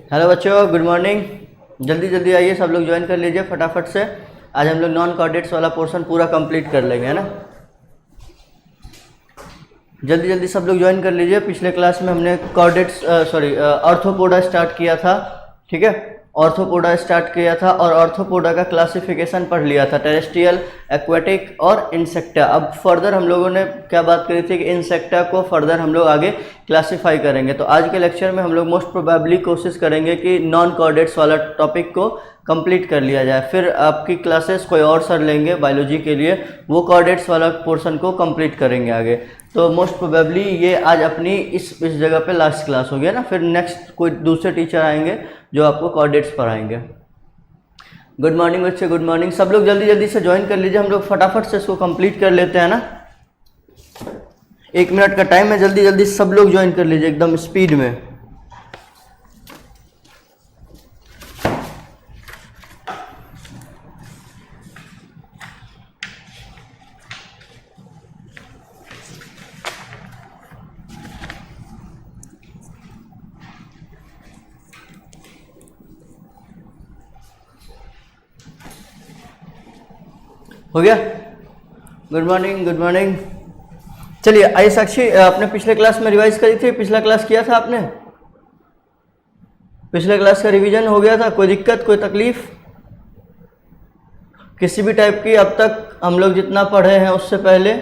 Hello बच्चों, good morning. जल्दी जल्दी आइए, सब लोग ज्वाइन कर लीजिए फटाफट से। आज हम लोग नॉन कोऑर्डिनेट्स वाला पोर्शन पूरा कंप्लीट कर लेंगे, है ना। जल्दी जल्दी सब लोग ज्वाइन कर लीजिए। पिछले क्लास में हमने कोऑर्डिनेट्स ऑर्थोपोडा स्टार्ट किया था, ठीक है। ऑर्थोपोडा स्टार्ट किया था और ऑर्थोपोडा का क्लासिफिकेशन पढ़ लिया था, टेरेस्ट्रियल, एक्वेटिक और इंसेक्टा। अब फर्दर हम लोगों ने क्या बात करी थी कि इंसेक्टा को फर्दर हम लोग आगे क्लासिफाई करेंगे। तो आज के लेक्चर में हम लोग मोस्ट प्रोबेबली कोशिश करेंगे कि नॉन कोऑर्डिनेट्स वाला टॉपिक को कंप्लीट कर लिया जाए। फिर आपकी क्लासेस कोई और सर लेंगे बायोलॉजी के लिए, वो कोऑर्डिनेट्स वाला पोर्शन को कंप्लीट करेंगे आगे। तो मोस्ट प्रोबेबली ये आज अपनी इस जगह पे लास्ट क्लास हो गया ना। फिर नेक्स्ट कोई दूसरे टीचर आएंगे जो आपको कोऑर्डिनेट्स पढ़ाएंगे। गुड मॉर्निंग बच्चे, गुड मॉर्निंग। सब लोग जल्दी जल्दी से ज्वाइन कर लीजिए, हम लोग फटाफट से इसको कंप्लीट कर लेते हैं ना। 1 मिनट का टाइम है, जल्दी जल्दी सब लोग ज्वाइन कर लीजिए एकदम स्पीड में। हो गया? Good morning, good morning. चलिए आइए साक्षी, आपने पिछले क्लास में रिवाइज करी थी, पिछला क्लास किया था आपने? पिछले क्लास का रिवीजन हो गया था? कोई दिक्कत, कोई तकलीफ किसी भी टाइप की अब तक हम लोग जितना पढ़े हैं उससे पहले?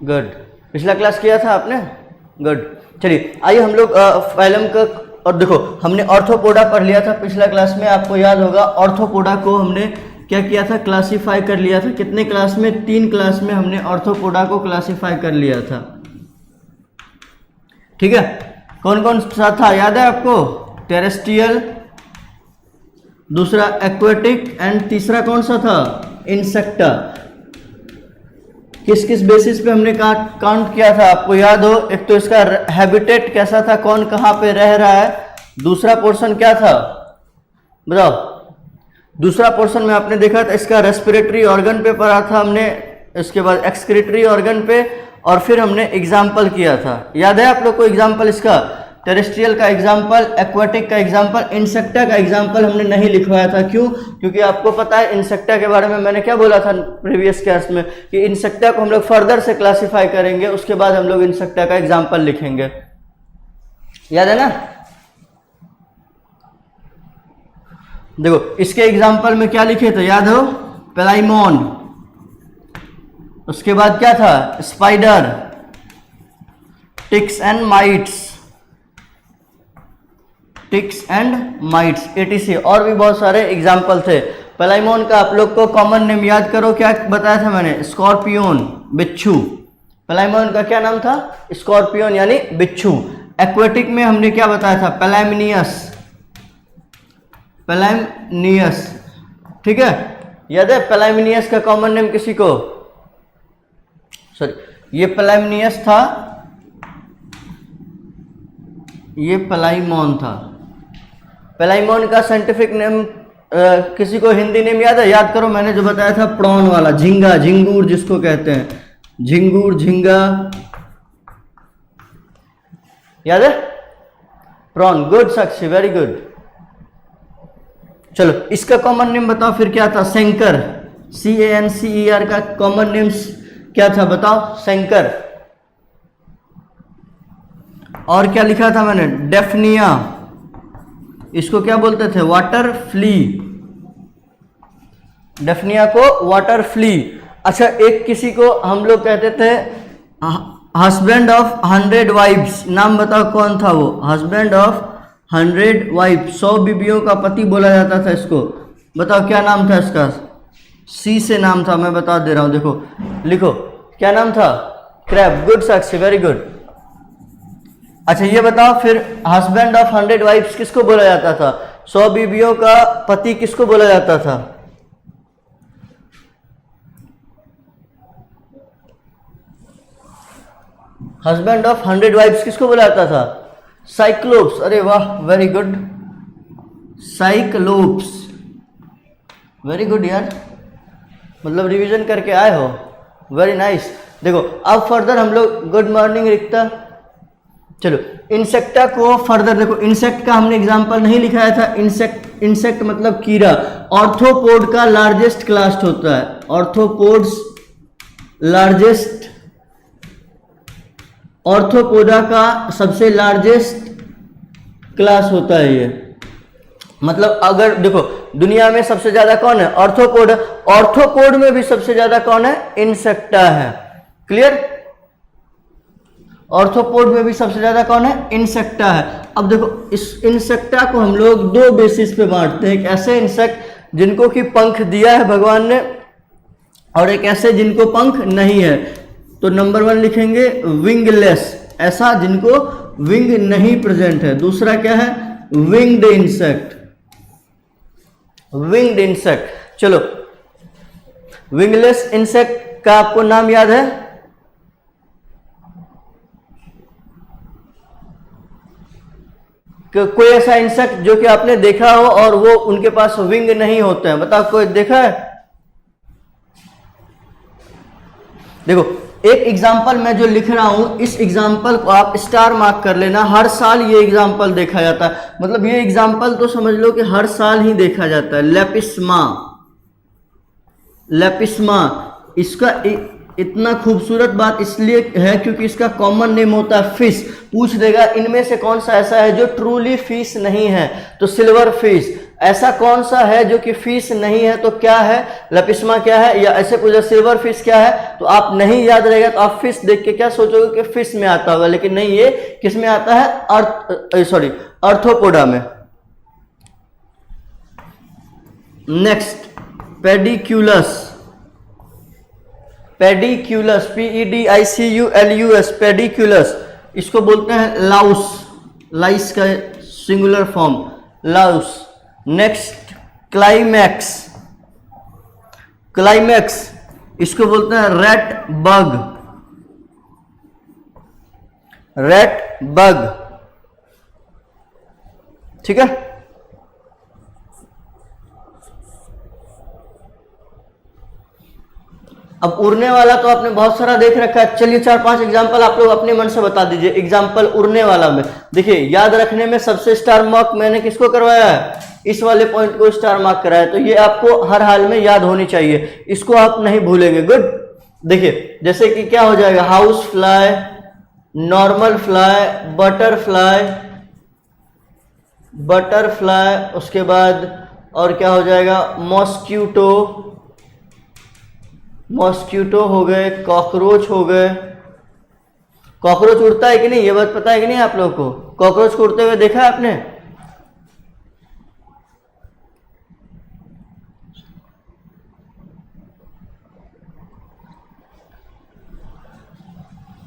गुड। पिछला क्लास किया था आपने? गुड। चलिए आइए हम लोग फाइलम का, और देखो हमने ऑर्थोपोडा पढ़ लिया था पिछला क्लास में, आपको याद होगा। ऑर्थोपोडा को हमने क्या किया था? क्लासीफाई कर लिया था। कितने क्लास में? 3 क्लास में हमने ऑर्थोपोडा को क्लासीफाई कर लिया था, ठीक है। कौन कौन सा था याद है आपको? टेरेस्ट्रियल, दूसरा एक्वेटिक एंड तीसरा कौन सा था? इंसेक्टा। किस किस बेसिस पे हमने काउंट किया था आपको याद हो? एक तो इसका हैबिटेट कैसा था, कौन कहाँ पे रह रहा है। दूसरा पोर्शन क्या था बताओ? दूसरा पोर्शन में आपने देखा था इसका रेस्पिरेटरी ऑर्गन पे पढ़ा था हमने, इसके बाद एक्सक्रीटरी ऑर्गन पे, और फिर हमने एग्जाम्पल किया था। याद है आप लोग को एग्जाम्पल इसका? टेरेस्ट्रियल का एग्जाम्पल, एक्वाटिक का एग्जाम्पल, इंसेक्टा का एग्जाम्पल हमने नहीं लिखवाया था। क्यों? क्योंकि आपको पता है इंसेक्टा के बारे में मैंने क्या बोला था प्रीवियस क्लास में कि इंसेक्टा को हम लोग फर्दर से क्लासिफाई करेंगे, उसके बाद हम लोग इंसेक्टा का एग्जाम्पल लिखेंगे। याद है ना? देखो इसके एग्जाम्पल में क्या लिखे थे याद हो? पेलाइमोन, उसके बाद क्या था? Spider, ticks and mites, ticks and mites, etc। और भी बहुत सारे एग्जाम्पल थे। पेलाइमोन का आप लोग को कॉमन नेम याद करो, क्या बताया था मैंने? स्कॉर्पियन, बिच्छू। पेलाइमोन का क्या नाम था? स्कॉर्पियन यानी बिच्छू। एक्वेटिक में हमने क्या बताया था? पेलामिनियस, पेलामिनियस, ठीक है। याद है पेलामिनियस का कॉमन नेम किसी को? सॉरी, ये पेलामिनियस था, ये पेलाइमोन था। पेलाइमोन का साइंटिफिक नेम किसी को हिंदी नेम याद है? याद करो, मैंने जो बताया था प्रॉन वाला, झींगा, झिंगूर जिसको कहते हैं, झिंगूर, झींगा, याद है? प्रॉन। गुड साक्षी, वेरी गुड। चलो इसका कॉमन नेम बताओ फिर क्या था? सेंकर, CANCER का कॉमन नेम क्या था बताओ? सेंकर। और क्या लिखा था मैंने? डेफनिया, इसको क्या बोलते थे? Water flea. डेफनिया को वाटर फ्ली। अच्छा, एक किसी को हम लोग कहते थे हस्बैंड ऑफ 100 वाइफ्स, नाम बताओ कौन था वो? हस्बैंड ऑफ 100 वाइफ, 100 बीबियों का पति बोला जाता था इसको। बताओ क्या नाम था इसका? C से नाम था, मैं बता दे रहा हूं, देखो लिखो क्या नाम था? क्रैब। गुड साक्षी, वेरी गुड। अच्छा ये बताओ फिर हस्बैंड ऑफ 100 वाइफ्स किसको बोला जाता था? 100 बीबियों का पति किसको बोला जाता था? हस्बैंड ऑफ 100 वाइफ्स किसको बोला जाता था? साइक्लोप्स। अरे वाह, very good, cyclops. Very good यार, मतलब रिवीजन करके आए हो, वेरी नाइस। देखो अब फर्दर हम लोग, गुड मॉर्निंग रिक्ता। चलो इंसेक्टा को फर्दर देखो, इंसेक्ट का हमने एग्जांपल नहीं लिखाया था। इंसेक्ट मतलब कीड़ा। ऑर्थोपोड का लार्जेस्ट क्लास होता है, ऑर्थोपोड्स लार्जेस्ट, ऑर्थोपोडा का सबसे लार्जेस्ट क्लास होता है ये। मतलब अगर देखो दुनिया में सबसे ज्यादा कौन है, ऑर्थोपोड। ऑर्थोपोड में भी सबसे ज्यादा कौन है, इंसेक्टा है। क्लियर, ऑर्थोपोड में भी सबसे ज्यादा कौन है, इंसेक्टा है। अब देखो इस इंसेक्टा को हम लोग दो बेसिस पे बांटते हैं, एक ऐसे इंसेक्ट जिनको कि पंख दिया है भगवान ने, और एक ऐसे जिनको पंख नहीं है। तो नंबर 1 लिखेंगे विंगलेस, ऐसा जिनको विंग नहीं प्रेजेंट है। दूसरा क्या है, विंग्ड इंसेक्ट, विंग्ड इंसेक्ट। चलो विंगलेस इंसेक्ट का आपको नाम याद है, कोई ऐसा इंसेक्ट जो कि आपने देखा हो और वो उनके पास विंग नहीं होते हैं, बताओ कोई देखा है। देखो एक एग्जाम्पल मैं जो लिख रहा हूं, इस एग्जाम्पल को आप स्टार मार्क कर लेना। हर साल ये एग्जाम्पल देखा जाता है, मतलब ये एग्जाम्पल तो समझ लो कि हर साल ही देखा जाता है। लेपिस्मा, लेपिस्मा इसका इतना खूबसूरत बात इसलिए है क्योंकि इसका कॉमन नेम होता है फिश। पूछ देगा इनमें से कौन सा ऐसा है जो ट्रूली फिश नहीं है, तो सिल्वर फिश। ऐसा कौन सा है जो कि फिश नहीं है, तो क्या है, लेपिस्मा क्या है, या ऐसे पूछा सिल्वर फिश क्या है, तो आप नहीं याद रहेगा तो आप फिश देख के क्या सोचोगे कि फिश में आता होगा, लेकिन नहीं, ये किस में आता है, आर्थ्रोपोडा में। नेक्स्ट पेडिक्यूलस, पेडिक्यूलस, PEDICULUS, पेडिक्यूलस, इसको बोलते हैं लाउस, लाइस का singular form Laue's. Next climax, climax इसको बोलते हैं रैट बग, रैट बग, ठीक है। अब उड़ने वाला तो आपने बहुत सारा देख रखा है। चलिए 4-5 एग्जांपल आप लोग अपने मन से बता दीजिए। एग्जांपल उड़ने वाला में देखिए, याद रखने में सबसे स्टार मार्क मैंने किसको करवाया है, इस वाले पॉइंट को स्टार मार्क कराया, तो ये आपको हर हाल में याद होनी चाहिए, इसको आप नहीं भूलेंगे। गुड। देखिए जैसे कि क्या हो जाएगा, house fly, normal fly, butterfly, butterfly, उसके बाद और क्या हो जाएगा, मॉस्क्यूटो, मॉस्क्यूटो हो गए, कॉकरोच हो गए। कॉकरोच उड़ता है कि नहीं, ये बात पता है कि नहीं आप लोगों को, कॉकरोच को उड़ते हुए देखा है आपने।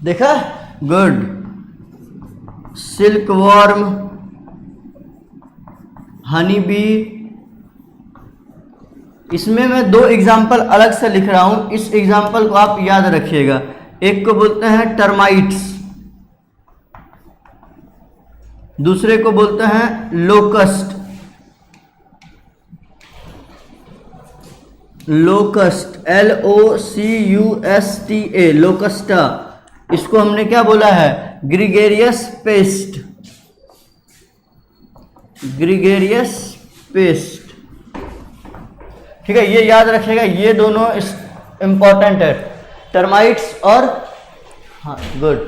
देखा, good. Silk worm, honey bee, इसमें मैं 2 एग्जाम्पल अलग से लिख रहा हूं, इस एग्जाम्पल को आप याद रखिएगा। एक को बोलते हैं टर्माइट्स, दूसरे को बोलते हैं लोकस्ट, लोकस्ट, LOCUSTA, लोकस्टा। इसको हमने क्या बोला है, ग्रीगेरियस पेस्ट, ग्रीगेरियस पेस्ट, ठीक है। ये याद रखिएगा, ये दोनों इंपॉर्टेंट है, टर्माइट्स और, हाँ गुड।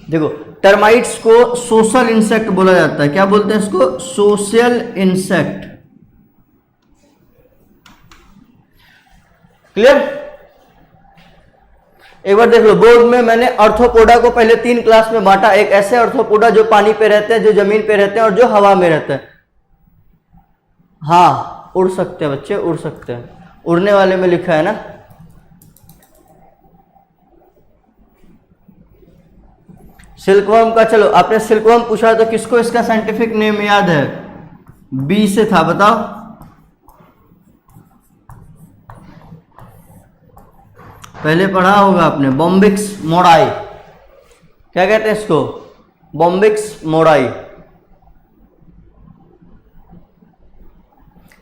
देखो टर्माइट्स को सोशल इंसेक्ट बोला जाता है, क्या बोलते हैं इसको, सोशल इंसेक्ट। क्लियर। एक बार देख लो, बोर्ड में मैंने आर्थ्रोपोडा को पहले 3 क्लास में बांटा। एक ऐसे आर्थ्रोपोडा जो पानी पे रहते हैं, जो जमीन पे रहते हैं, और जो हवा में रहते हैं। हाँ उड़ सकते हैं बच्चे, उड़ सकते हैं, उड़ने वाले में लिखा है ना। सिल्कवर्म का, चलो आपने सिल्कवर्म पूछा तो किसको इसका साइंटिफिक नेम याद है, बी से था, बताओ। पहले पढ़ा होगा आपने, बॉम्बिक्स मोडाई, क्या कहते हैं इसको, बॉम्बिक्स मोडाई।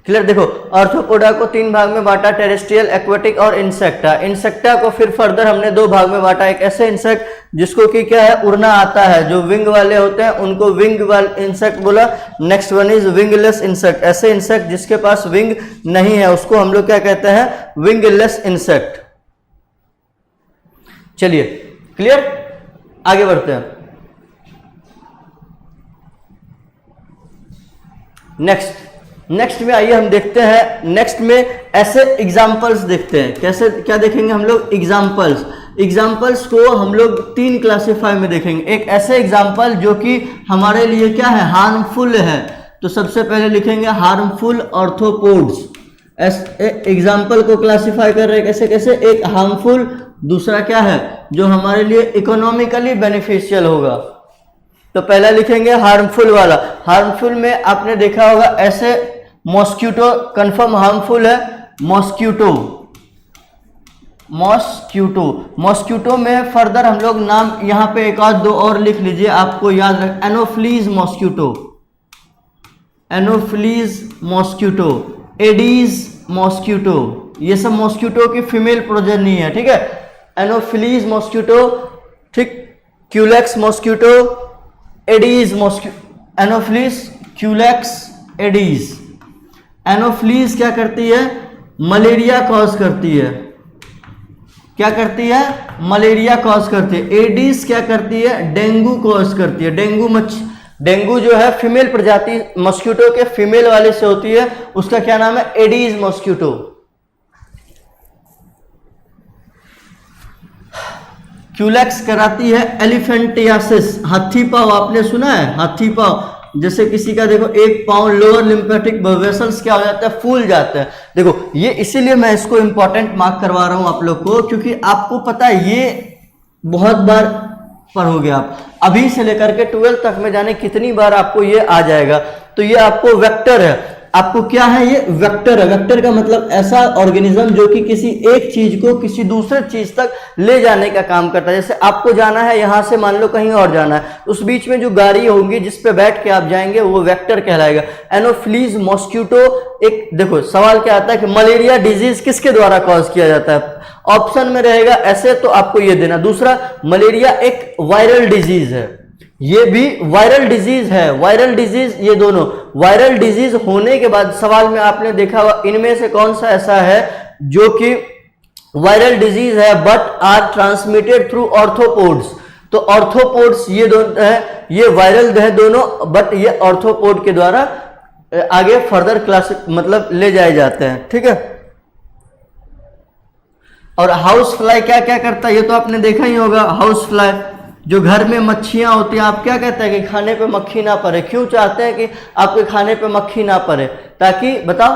क्लियर। देखो आर्थ्रोपोडा को 3 भाग में बांटा, टेरेस्ट्रियल, एक्वेटिक और इंसेक्टा। इंसेक्टा को फिर फर्दर हमने 2 भाग में बांटा, एक ऐसे इंसेक्ट जिसको कि क्या है, उड़ना आता है, जो विंग वाले होते हैं उनको विंग वाले इंसेक्ट बोला। Next one is wingless insect, ऐसे इंसेक्ट जिसके पास विंग नहीं है उसको हम लोग क्या कहते हैं, विंगलेस इंसेक्ट। चलिए क्लियर, आगे बढ़ते हैं। नेक्स्ट में आइए हम देखते हैं, नेक्स्ट में ऐसे एग्जाम्पल्स देखते हैं। कैसे, क्या देखेंगे हम लोग, एग्जाम्पल्स को हम लोग 3 क्लासीफाई में देखेंगे। एक ऐसे एग्जाम्पल जो कि हमारे लिए क्या है, हार्मफुल है, तो सबसे पहले लिखेंगे हार्मफुल ऑर्थोपोड्स। एग्जाम्पल को क्लासीफाई कर रहे हैं कैसे कैसे, एक हार्मफुल, दूसरा क्या है जो हमारे लिए इकोनॉमिकली बेनिफिशियल होगा। तो पहला लिखेंगे हार्मफुल वाला। हार्मफुल में आपने देखा होगा ऐसे मॉस्किटो, कंफर्म हार्मफुल है मॉस्किटो में फर्दर हम लोग नाम यहां पे 1 और 2 और लिख लीजिए, आपको याद रख, एनोफ्लीज मॉस्किटो, एडीज मॉस्किटो, ये सब मॉस्किटो की फीमेल प्रोजेनी है, ठीक है। एनोफ्लीज मॉस्किटो, ठीक, Culex mosquito, Aedes mosquito, Anopheles, Culex, Aedes. Anopheles क्या करती है, मलेरिया कॉज करती है, क्या करती है, मलेरिया कॉज करती है। एडीज क्या करती है, डेंगू कॉज करती है। डेंगू जो है फीमेल प्रजाति मॉस्किटो के फीमेल वाले से होती है, उसका क्या नाम है, एडीज मॉस्किटो। क्यूलेक्स कराती है एलिफेंटियासिस, हाथी पाँव, आपने सुना है हाथी पाँव, जैसे किसी का देखो एक पाँव लोअर लिम्फेटिक वेसल्स क्या हो जाता है, फूल जाता है। देखो ये इसीलिए मैं इसको इंपॉर्टेंट मार्क करवा रहा हूं आप लोग को, क्योंकि आपको पता है ये बहुत बार पढ़ोगे आप, अभी से लेकर के 12 तक में जाने कितनी बार आपको ये आ जाएगा। तो ये आपको वेक्टर है, आपको क्या है, ये वेक्टर है। वेक्टर का मतलब ऐसा ऑर्गेनिज्म जो कि किसी एक चीज को किसी दूसरे चीज तक ले जाने का काम करता है। जैसे आपको जाना है यहां से, मान लो कहीं और जाना है, उस बीच में जो गाड़ी होगी जिस पे बैठ के आप जाएंगे वो वेक्टर कहलाएगा। एनोफ्लीज मॉस्किटो, एक देखो सवाल क्या आता है कि मलेरिया डिजीज किसके द्वारा कॉज किया जाता है, ऑप्शन में रहेगा ऐसे, तो आपको ये देना। दूसरा, मलेरिया एक वायरल डिजीज है, ये भी वायरल डिजीज है, वायरल डिजीज, ये दोनों वायरल डिजीज होने के बाद सवाल में आपने देखा हुआ इनमें से कौन सा ऐसा है जो कि वायरल डिजीज है but are transmitted through arthropods. तो ऑर्थोपोड्स ये दोनों है, ये वायरल है दोनों, बट ये ऑर्थोपोड के द्वारा आगे फर्दर क्लास मतलब ले जाए जाते हैं, ठीक है। और हाउस फ्लाई क्या क्या करता है, ये तो आपने देखा ही होगा। हाउस फ्लाई जो घर में मक्खियां होती हैं, आप क्या कहते हैं कि खाने पे मक्खी ना पड़े, क्यों चाहते हैं कि आपके खाने पे मक्खी ना पड़े, ताकि बताओ,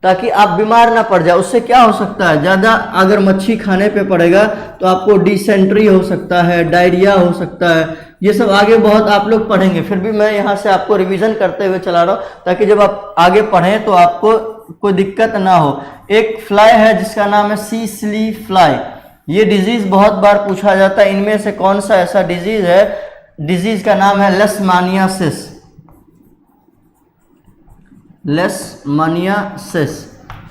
ताकि आप बीमार ना पड़ जाए। उससे क्या हो सकता है, ज्यादा अगर मच्छी खाने पे पड़ेगा तो आपको डिसेंट्री हो सकता है, डायरिया हो सकता है, ये सब आगे बहुत आप लोग पढ़ेंगे। फिर भी मैं यहाँ से आपको रिवीजन करते हुए चला रहा हूँ ताकि जब आप आगे पढ़ें तो आपको कोई दिक्कत ना हो। एक फ्लाई है जिसका नाम है सीसली फ्लाई, ये डिजीज बहुत बार पूछा जाता है, इनमें से कौन सा ऐसा डिजीज है, डिजीज का नाम है लेशमानियासिस।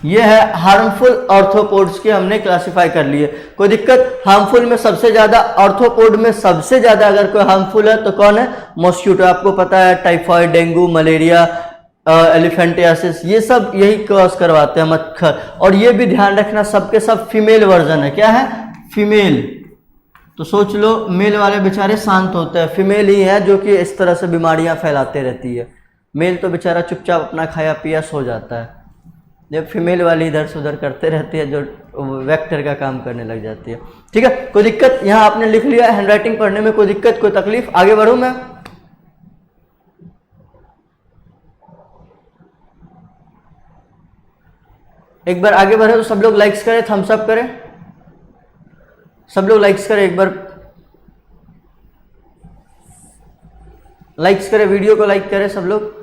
ये है हार्मफुल ऑर्थोपोड्स के हमने क्लासिफाई कर लिए। कोई दिक्कत, हार्मफुल में सबसे ज्यादा, ऑर्थोपोड में सबसे ज्यादा अगर कोई हार्मफुल है तो कौन है, मॉस्किटो। आपको पता है टाइफाइड, डेंगू, मलेरिया, एलिफेंटियासिस, ये सब यही कॉज करवाते हैं, मक्खर। और ये भी ध्यान रखना सबके सब फीमेल वर्जन है, क्या है, फीमेल। तो सोच लो मेल वाले बेचारे शांत होते हैं, फीमेल ही है जो कि इस तरह से बीमारियां फैलाते रहती है। मेल तो बेचारा चुपचाप अपना खाया पिया सो जाता है, जब फीमेल वाली इधर से उधर करते रहती है जो वेक्टर का काम करने लग जाती है, ठीक है। कोई दिक्कत, यहाँ आपने लिख लिया, हैंडराइटिंग पढ़ने में कोई दिक्कत, कोई तकलीफ, आगे बढ़ूं मैं। एक बार आगे बढ़े तो सब लोग लाइक्स करें, थम्स अप करें, सब लोग लाइक्स करें, एक बार लाइक्स करें, वीडियो को लाइक करें सब लोग।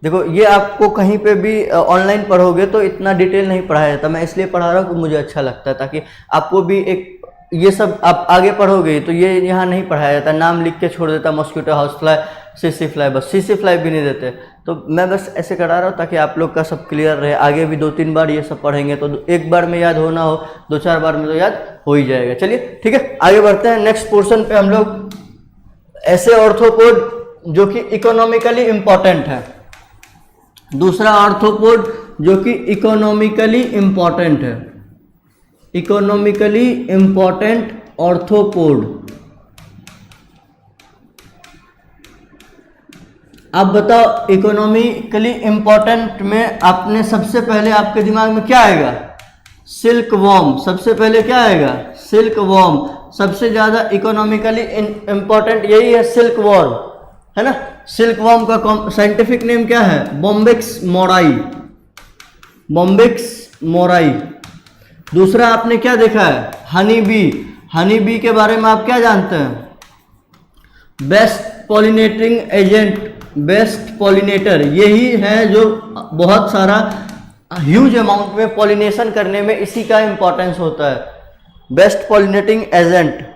देखो ये आपको कहीं पे भी ऑनलाइन पढ़ोगे तो इतना डिटेल नहीं पढ़ाया जाता, मैं इसलिए पढ़ा रहा हूँ कि मुझे अच्छा लगता है, ताकि आपको भी एक ये सब आप आगे पढ़ोगे तो ये यहाँ नहीं पढ़ाया जाता, नाम लिख के छोड़ देता, mosquito house fly, CC fly, बस सीसी फ्लाई भी नहीं देते। तो मैं बस ऐसे करा रहा हूँ ताकि आप लोग का सब क्लियर रहे। आगे भी 2-3 बार ये सब पढ़ेंगे तो एक बार में याद होना हो, 2-4 बार में तो याद हो ही जाएगा। चलिए ठीक है, आगे बढ़ते हैं नेक्स्ट पोर्शन पे। हम लोग ऐसे ऑर्थोपोड जो कि इकोनॉमिकली इंपॉर्टेंट है, दूसरा ऑर्थोपोड जो कि इकोनॉमिकली इंपॉर्टेंट है, इकोनॉमिकली इंपॉर्टेंट ऑर्थोपोड। अब बताओ इकोनॉमिकली इंपॉर्टेंट में आपने सबसे पहले आपके दिमाग में क्या आएगा? Silk worm. सबसे पहले क्या आएगा? Silk worm. सबसे ज्यादा इकोनॉमिकली इंपॉर्टेंट यही है, सिल्क वॉर्म, है ना। सिल्क वॉर्म का साइंटिफिक नेम क्या है? Bombyx mori, Bombyx mori. दूसरा आपने क्या देखा है? Honey bee. हनी बी के बारे में आप क्या जानते हैं? Best pollinating agent, best pollinator यही है जो बहुत सारा ह्यूज अमाउंट में पॉलिनेशन करने में इसी का इंपॉर्टेंस होता है, best pollinating agent.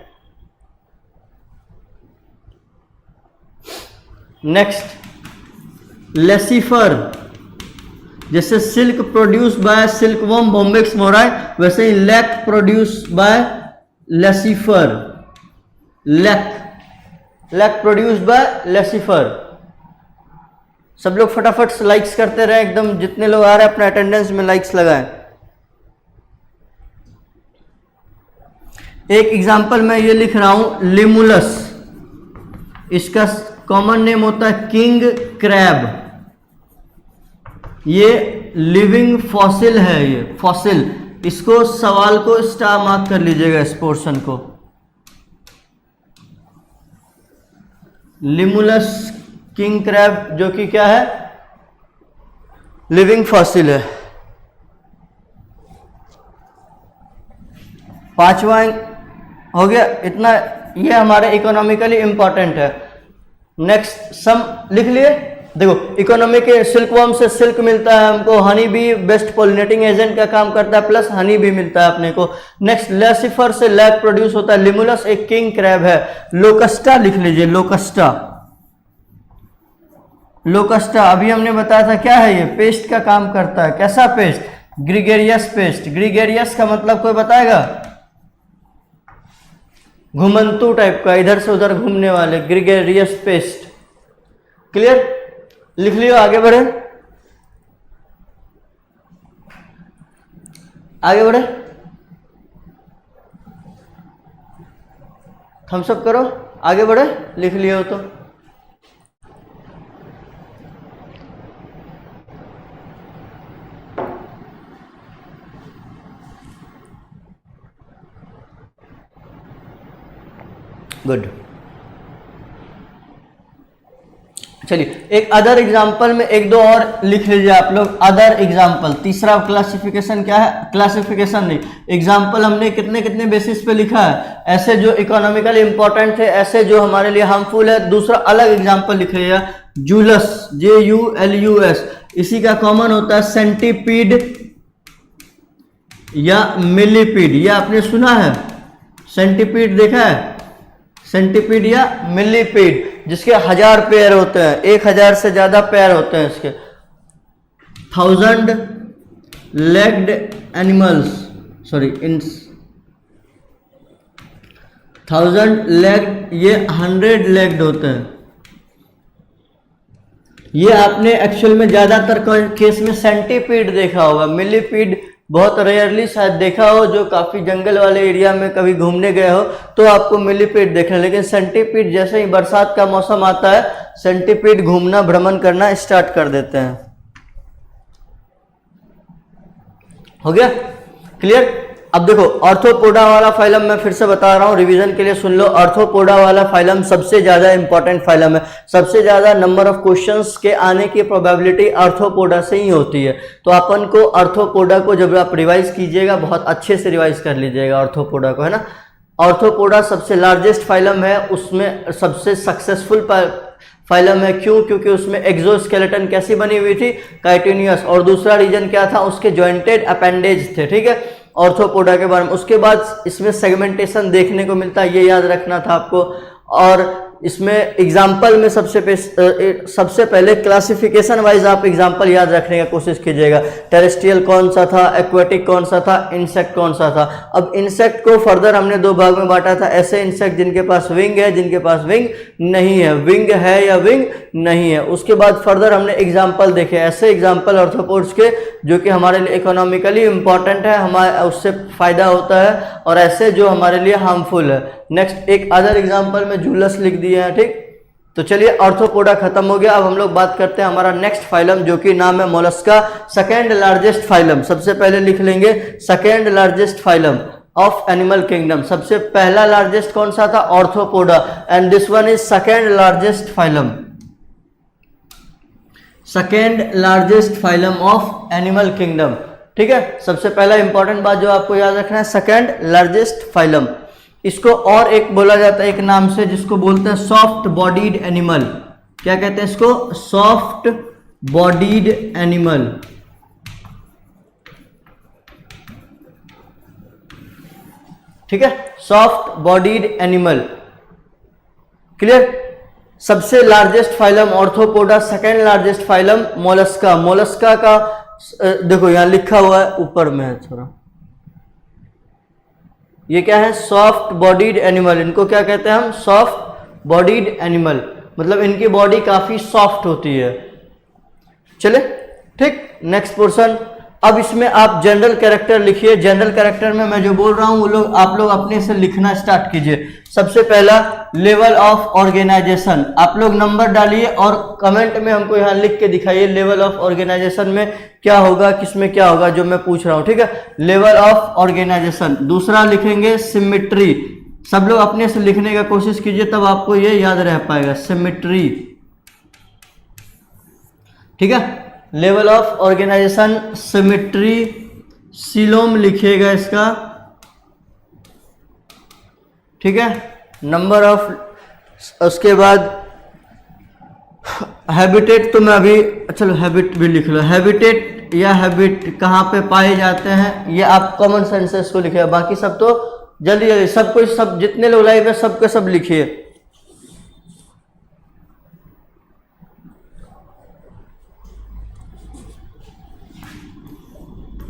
Next Laccifer. जैसे silk produce by silk worm Bombyx mori, वैसे ही lac produce by Laccifer, lac produce by Laccifer. सब लोग फटाफट लाइक्स करते रहे, एकदम जितने लोग आ रहे हैं अपने अटेंडेंस में लाइक्स लगाएं। एक एग्जांपल मैं ये लिख रहा हूं, लिमुलस, इसका कॉमन नेम होता है किंग क्रैब। ये लिविंग फॉसिल है, ये फॉसिल। इसको सवाल को स्टार मार्क कर लीजिएगा, इस पोर्शन को। लिमुलस किंग क्रैब जो कि क्या है? लिविंग फॉसिल है। पांचवा हो गया इतना, ये हमारे इकोनॉमिकली इंपॉर्टेंट है। नेक्स्ट सम लिख लिए। देखो इकोनॉमी के सिल्क वॉर्म से सिल्क मिलता है हमको, honey bee best pollinating agent का काम करता है, प्लस हनी बी मिलता है अपने को। नेक्स्ट लेसिफर से लैक प्रोड्यूस होता है, लिमुलस एक किंग क्रैब है। लोकस्टा लिख लीजिए, लोकस्टा, लोकस्टा अभी हमने बताया था क्या है, ये पेस्ट का काम करता है। कैसा पेस्ट? Gregarious paste. ग्रीगेरियस का मतलब कोई बताएगा? घुमंतु टाइप का, इधर से उधर घूमने वाले, ग्रीगेरियस पेस्ट। क्लियर? लिख लियो, आगे बढ़े, आगे बढ़े, थम्स अप करो, आगे बढ़े, लिख लियो तो। गुड। चलिए एक अदर एग्जाम्पल में एक दो और लिख लीजिए आप लोग। अदर एग्जाम्पल, तीसरा क्लासिफिकेशन क्या है? क्लासिफिकेशन नहीं, एग्जाम्पल हमने कितने कितने बेसिस पे लिखा है, ऐसे जो इकोनॉमिकली इंपॉर्टेंट है, ऐसे जो हमारे लिए हार्मफुल है। दूसरा अलग एग्जाम्पल लिख लीजिए, जूलस, JULUS। इसी का कॉमन होता है सेंटीपीड या मिलीपीड। ये आपने सुना है? सेंटीपीड देखा है? सेंटीपीड या मिलीपीड, जिसके 1000 पैर होते हैं, 1000 से ज्यादा पैर होते हैं इसके। 1000 लेग्ड एनिमल्स, सॉरी इन 1000 लेग्ड, ये 100 लेग्ड होते हैं। ये आपने एक्चुअल में ज्यादातर केस में सेंटीपीड देखा होगा, मिलीपीड बहुत रेयरली शायद देखा हो। जो काफी जंगल वाले एरिया में कभी घूमने गए हो तो आपको मिलीपीड देखा, लेकिन सेंटीपीड जैसे ही बरसात का मौसम आता है, सेंटीपीड घूमना, भ्रमण करना स्टार्ट कर देते हैं। हो गया क्लियर? अब देखो ऑर्थोपोडा वाला फाइलम मैं फिर से बता रहा हूं, रिवीजन के लिए सुन लो। ऑर्थोपोडा वाला फाइलम सबसे ज्यादा इंपॉर्टेंट फाइलम है, सबसे ज्यादा नंबर ऑफ क्वेश्चंस के आने की प्रोबेबिलिटी ऑर्थोपोडा से ही होती है। तो अपन को ऑर्थोपोडा को जब आप रिवाइज कीजिएगा, बहुत अच्छे से रिवाइज कर लीजिएगा ऑर्थोपोडा को, है ना। ऑर्थोपोडा सबसे लार्जेस्ट फाइलम है, उसमें सबसे सक्सेसफुल फाइलम है। क्यों? क्योंकि उसमें एक्सोस्केलेटन कैसी बनी हुई थी? काइटिनियस। और दूसरा रीजन क्या था? उसके जॉइंटेड अपेंडेज थे, ठीक है। ऑर्थोपोडा के बारे में। उसके बाद इसमें सेगमेंटेशन देखने को मिलता है, ये याद रखना था आपको। और इसमें एग्जाम्पल में सबसे पहले क्लासिफिकेशन वाइज आप एग्जाम्पल याद रखने का कोशिश कीजिएगा। टेरेस्ट्रियल कौन सा था, एक्वेटिक कौन सा था, इंसेक्ट कौन सा था। अब इंसेक्ट को फर्दर हमने दो भाग में बांटा था, ऐसे इंसेक्ट जिनके पास विंग है, जिनके पास विंग नहीं है, विंग है या विंग नहीं है। उसके बाद फर्दर हमने एग्जाम्पल देखे, ऐसे एग्जाम्पल ऑर्थोपोड्स के जो कि हमारे लिए इकोनॉमिकली इंपॉर्टेंट है, हमारे उससे फायदा होता है, और ऐसे जो हमारे लिए हार्मफुल है। नेक्स्ट एक अदर एग्जाम्पल में जूलस लिख दिए हैं, ठीक। तो चलिए ऑर्थोपोडा खत्म हो गया। अब हम लोग बात करते हैं हमारा नेक्स्ट फाइलम जो कि नाम है मोलस्का, सेकेंड लार्जेस्ट फाइलम। सबसे पहले लिख लेंगे second largest phylum of animal kingdom. सबसे पहला लार्जेस्ट कौन सा था, arthropoda, and this one is second largest phylum, second largest phylum of animal kingdom, ठीक है। सबसे पहला इंपॉर्टेंट बात जो आपको याद रखना है, सेकेंड लार्जेस्ट फाइलम। इसको और एक बोला जाता है एक नाम से जिसको बोलते हैं सॉफ्ट बॉडीड एनिमल। क्या कहते हैं इसको, सॉफ्ट बॉडीड एनिमल, ठीक है, सॉफ्ट बॉडीड एनिमल, क्लियर। सबसे largest phylum arthropoda, second largest phylum Mollusca. Mollusca का देखो यहां लिखा हुआ है, ऊपर में है थोड़ा, ये क्या है, सॉफ्ट बॉडीड एनिमल। इनको क्या कहते हैं हम, सॉफ्ट बॉडीड एनिमल, मतलब इनकी बॉडी काफी सॉफ्ट होती है। चले ठीक, नेक्स्ट पोर्शन। अब इसमें आप जनरल कैरेक्टर लिखिए। जनरल कैरेक्टर में मैं जो बोल रहा हूं वो लोग आप लोग अपने से लिखना स्टार्ट कीजिए। सबसे पहला लेवल ऑफ ऑर्गेनाइजेशन, आप लोग नंबर डालिए और कमेंट में हमको यहाँ लिख के दिखाइए लेवल ऑफ ऑर्गेनाइजेशन में क्या होगा, किसमें क्या होगा जो मैं पूछ रहा हूँ, ठीक है। Level of organisation. दूसरा लिखेंगे सिमिट्री। सब लोग अपने से लिखने का कोशिश कीजिए तब आपको ये याद रह पाएगा, सिमिट्री, ठीक है। Level of organisation symmetry, coelom लिखिएगा इसका, ठीक है। नंबर ऑफ, उसके बाद हैबिटेट, तो मैं अभी चलो हैबिट भी लिख लो। हैबिटेट या हैबिट कहाँ पे पाए जाते हैं ये आप कॉमन सेंस से इसको लिखिए। बाकी सब तो जल्दी जल्दी सब कुछ, सब जितने लोग लाइव है सबके सब लिखिए।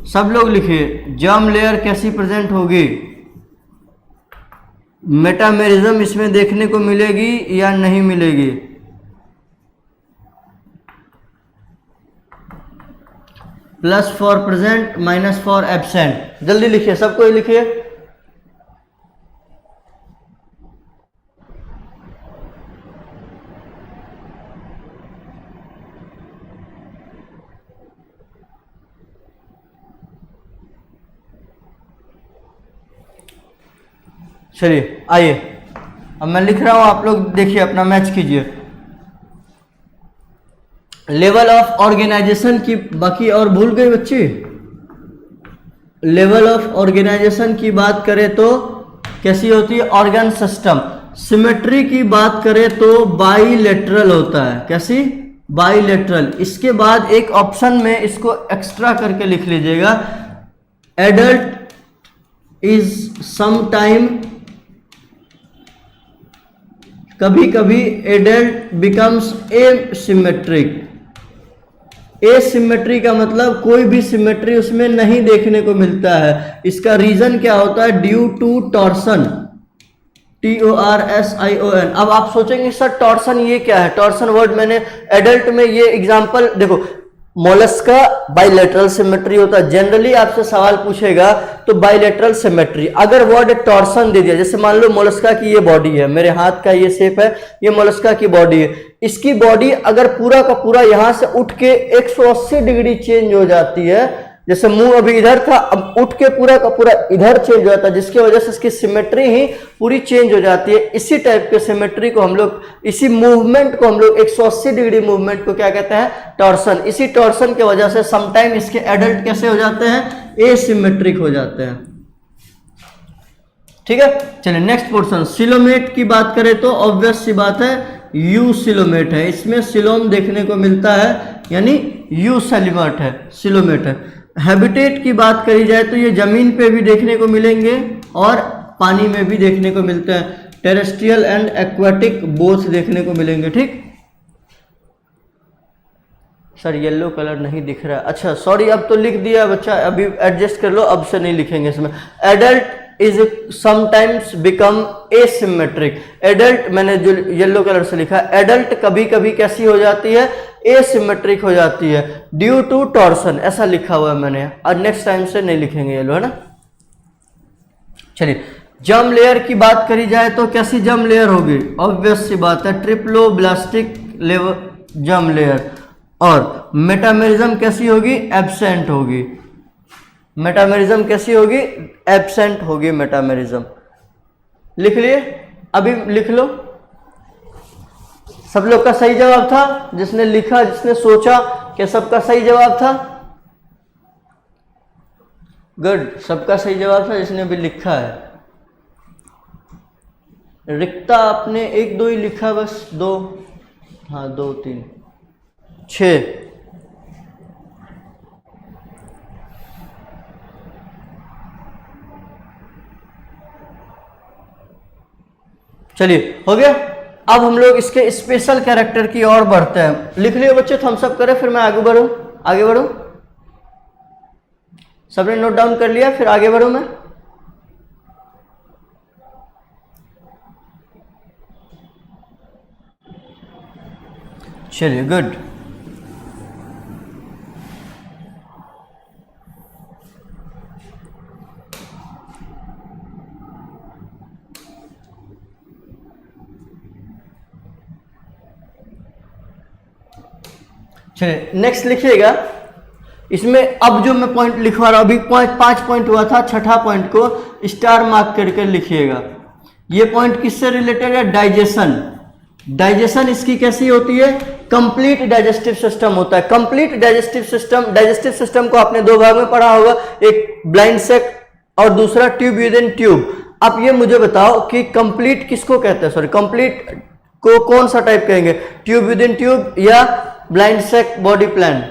सब लोग लिखिए। जर्म लेयर कैसी प्रेजेंट होगी, मेटामेरिज्म इसमें देखने को मिलेगी या नहीं मिलेगी, plus for present minus for absent. जल्दी लिखिए, सबको ही लिखिए। चलिए आइए, अब मैं लिख रहा हूं, आप लोग देखिए, अपना मैच कीजिए। लेवल ऑफ ऑर्गेनाइजेशन की, बाकी और भूल गए बच्चे। लेवल ऑफ ऑर्गेनाइजेशन की बात करें तो कैसी होती है, ऑर्गन सिस्टम। सिमेट्री की बात करें तो बाइलेटरल होता है, कैसी, बाइलेटरल। इसके बाद एक ऑप्शन में इसको एक्स्ट्रा करके लिख लीजिएगा, एडल्ट इज समटाइम, कभी कभी एडल्ट बिकम्स एसिमेट्रिक। एसिमेट्री का मतलब कोई भी सिमेट्री उसमें नहीं देखने को मिलता है। इसका रीजन क्या होता है, ड्यू टू टॉर्सन, TORSION। अब आप सोचेंगे सर टॉर्सन ये क्या है, टॉर्सन वर्ड मैंने एडल्ट में ये एग्जांपल देखो, मोलस्का बाइलेटरल सिमेट्री होता है। जनरली आपसे सवाल पूछेगा तो बाइलेटरल सिमेट्री, अगर वर्ड टॉर्सन दे दिया, जैसे मान लो मोलस्का की ये बॉडी है, मेरे हाथ का ये शेप है, ये मोलस्का की बॉडी है, इसकी बॉडी अगर पूरा का पूरा यहां से उठ के 180 डिग्री चेंज हो जाती है, जैसे मुंह अभी इधर था, अब उठ के पूरा का पूरा इधर चेंज हो जाता है, जिसकी वजह से इसकी सिमेट्री ही पूरी चेंज हो जाती है। इसी टाइप के सिमेट्री को हम लोग, इसी मूवमेंट को हम लोग 180 डिग्री मूवमेंट को क्या कहते हैं, टॉर्सन। इसी टॉर्सन की वजह से समटाइम इसके एडल्ट कैसे हो जाते हैं, एसिमेट्रिक हो जाते हैं, ठीक है। चलिए नेक्स्ट पोर्शन, सिलोमेट की बात करें तो ऑब्वियस सी बात है यू सिलोमेट है, इसमें सिलोम देखने को मिलता है, यानी यू सेलिमेट है, सिलोमेट है। हैबिटेट की बात करी जाए तो ये जमीन पे भी देखने को मिलेंगे और पानी में भी देखने को मिलते हैं, टेरेस्ट्रियल एंड एक्वाटिक बोथ देखने को मिलेंगे। ठीक सर येलो कलर नहीं दिख रहा है, अच्छा सॉरी, अब तो लिख दिया बच्चा, अभी एडजस्ट कर लो, अब से नहीं लिखेंगे इसमें। Adult is sometimes become asymmetric, adult मैंने जो येलो कलर से लिखा है, एडल्ट कभी कभी कैसी हो जाती है, एसिमेट्रिक हो जाती है ड्यू टू टॉर्सन, ऐसा लिखा हुआ है मैंने, और नेक्स्ट टाइम से नहीं लिखेंगे येलो, है ना। चलिए जर्म लेयर की बात करी जाए तो कैसी जर्म लेयर होगी, ऑब्वियस सी बात है ट्रिप्लोब्लास्टिक जर्म लेयर, और मेटामेरिज्म कैसी होगी, एब्सेंट होगी, मेटामेरिज्म कैसी होगी, एब्सेंट होगी मेटामेरिज्म। लिख लिए, अभी लिख लो। सब लोग का सही जवाब था, जिसने लिखा जिसने सोचा, क्या सबका सही जवाब था, गुड, सबका सही जवाब था जिसने भी लिखा है। रिक्ता आपने 1 2 ही लिखा, बस 2, हाँ 2 3 6, चलिए हो गया। अब हम लोग इसके स्पेशल कैरेक्टर की ओर बढ़ते हैं। लिख लियो बच्चे, थम्स अप करें, फिर मैं आगे बढ़ूं, आगे बढ़ूं। सबने नोट डाउन कर लिया, फिर आगे बढ़ूं मैं। चलिए गुड। चलिए नेक्स्ट लिखिएगा। इसमें अब जो मैं पॉइंट लिखवा रहा हूं, अभी 5 पॉइंट हुआ था, छठा पॉइंट को स्टार मार्क करके लिखिएगा। ये पॉइंट किससे रिलेटेड है, डाइजेशन। डाइजेशन इसकी कैसी होती है, कंप्लीट डाइजेस्टिव सिस्टम होता है। कंप्लीट डाइजेस्टिव सिस्टम को आपने 2 भाग में पढ़ा होगा, एक ब्लाइंड सेक और दूसरा ट्यूब विद इन ट्यूब। अब ये मुझे बताओ कि कंप्लीट किसको कहते हैं, सॉरी कंप्लीट को कौन सा टाइप कहेंगे, ट्यूब विद इन ट्यूब या ब्लाइंड सेक बॉडी प्लान।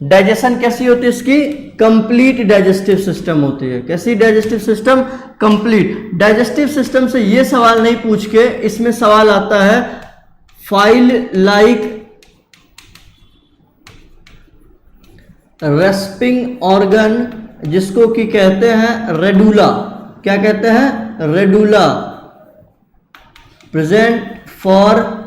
डाइजेशन कैसी होती है इसकी, कंप्लीट डाइजेस्टिव सिस्टम होती है। कैसी digestive system, complete digestive system. से ये सवाल नहीं पूछ के इसमें सवाल आता है फाइल लाइक रेस्पिंग ऑर्गन, जिसको कि कहते हैं रेडुला। क्या कहते हैं, रेडुला, प्रेजेंट फॉर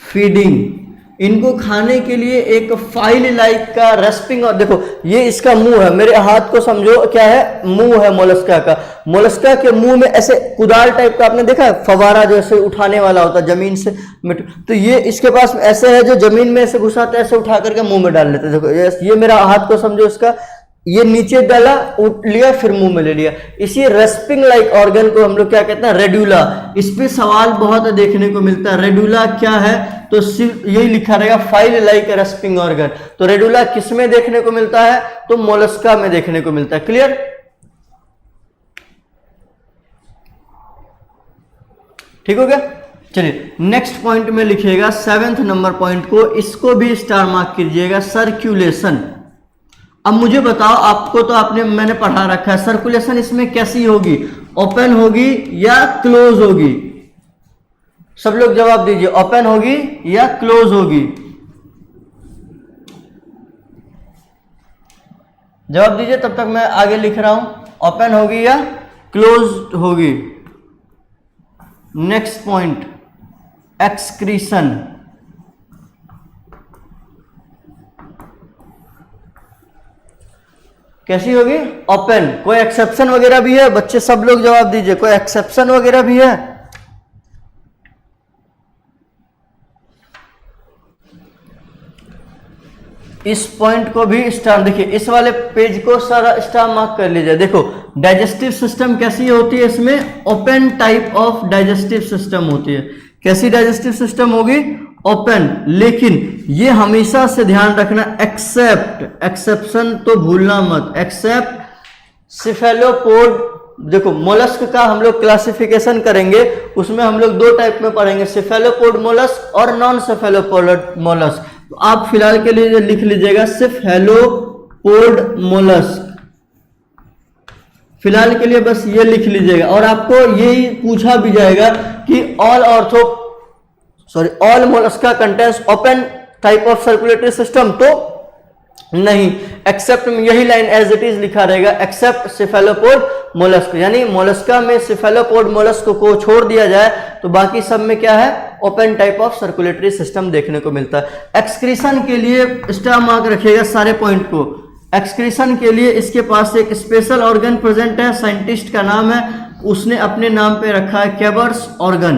फीडिंग। इनको खाने के लिए एक फाइल लाइक का रेस्पिंग, और देखो ये इसका मुंह है, मेरे हाथ को समझो क्या है, मुंह है मोलस्का का। मोलस्का के मुंह में ऐसे कुदाल टाइप का आपने देखा है, फवारा जैसे उठाने वाला होता है जमीन से, तो ये इसके पास ऐसे है जो जमीन में ऐसे घुसाते हैं, ऐसे उठा करके मुंह में डाल लेते हैं। देखो ये मेरा हाथ को समझो, इसका ये नीचे डाला, उठ लिया, फिर मुंह में ले लिया। इसी रेस्पिंग लाइक ऑर्गन को हम लोग क्या कहते हैं, रेडुला। इस पे सवाल बहुत देखने को मिलता है, रेडुला क्या है, तो सिर्फ यही लिखा रहेगा फाइल लाइक रेस्पिंग ऑर्गन। तो रेडुला किस में देखने को मिलता है, तो मोलस्का में देखने को मिलता है। क्लियर, ठीक हो गया। चलिए नेक्स्ट पॉइंट में लिखिएगा 7th नंबर पॉइंट को, इसको भी स्टार मार्क कीजिएगा, सर्कुलेशन। अब मुझे बताओ, आपको तो मैंने पढ़ा रखा है, सर्कुलेशन इसमें कैसी होगी, ओपन होगी या क्लोज होगी। सब लोग जवाब दीजिए, ओपन होगी या क्लोज होगी, जवाब दीजिए, तब तक मैं आगे लिख रहा हूं। ओपन होगी या क्लोज होगी। Next point, excretion. कैसी होगी, ओपन। कोई एक्सेप्शन वगैरह भी है बच्चे, सब लोग जवाब दीजिए, कोई एक्सेप्शन वगैरह भी है। इस पॉइंट को भी स्टार, देखिए इस वाले पेज को सारा स्टार मार्क कर लीजिए। देखो डाइजेस्टिव सिस्टम कैसी होती है, इसमें open type of digestive system होती है। कैसी डाइजेस्टिव सिस्टम होगी, ओपन। लेकिन ये हमेशा से ध्यान रखना, एक्सेप्ट, एक्सेप्शन तो भूलना मत, एक्सेप्ट सिफेलोपोड। देखो मोलस्क का हम लोग क्लासिफिकेशन करेंगे, उसमें हम लोग 2 टाइप में पढ़ेंगे, सिफेलोपोड मोलस्क और नॉन सिफेलोपोड मोलस्क। तो आप फिलहाल के लिए लिख लीजिएगा सिफेलोपोड पोड मोलस्क। फिलहाल के लिए बस ये लिख लीजिएगा। और आपको यही पूछा भी जाएगा कि all Mollusca contains open type of circulatory system, तो नहीं, एक्सेप्ट में यही लाइन एज इट इज लिखा रहेगा, एक्सेप्ट सिफेलोपोड मोलस्क, यानी मोलस्का में सिफेलोपोड मोलस्क को छोड़ दिया जाए तो बाकी सब में क्या है, open type of circulatory system देखने को मिलता है। एक्सक्रीशन के लिए स्टार मार्क रखिएगा सारे पॉइंट को। एक्सक्रीशन के लिए इसके पास एक स्पेशल ऑर्गन प्रेजेंट है, साइंटिस्ट का नाम है, उसने अपने नाम पे रखा है कैबर्स ऑर्गन।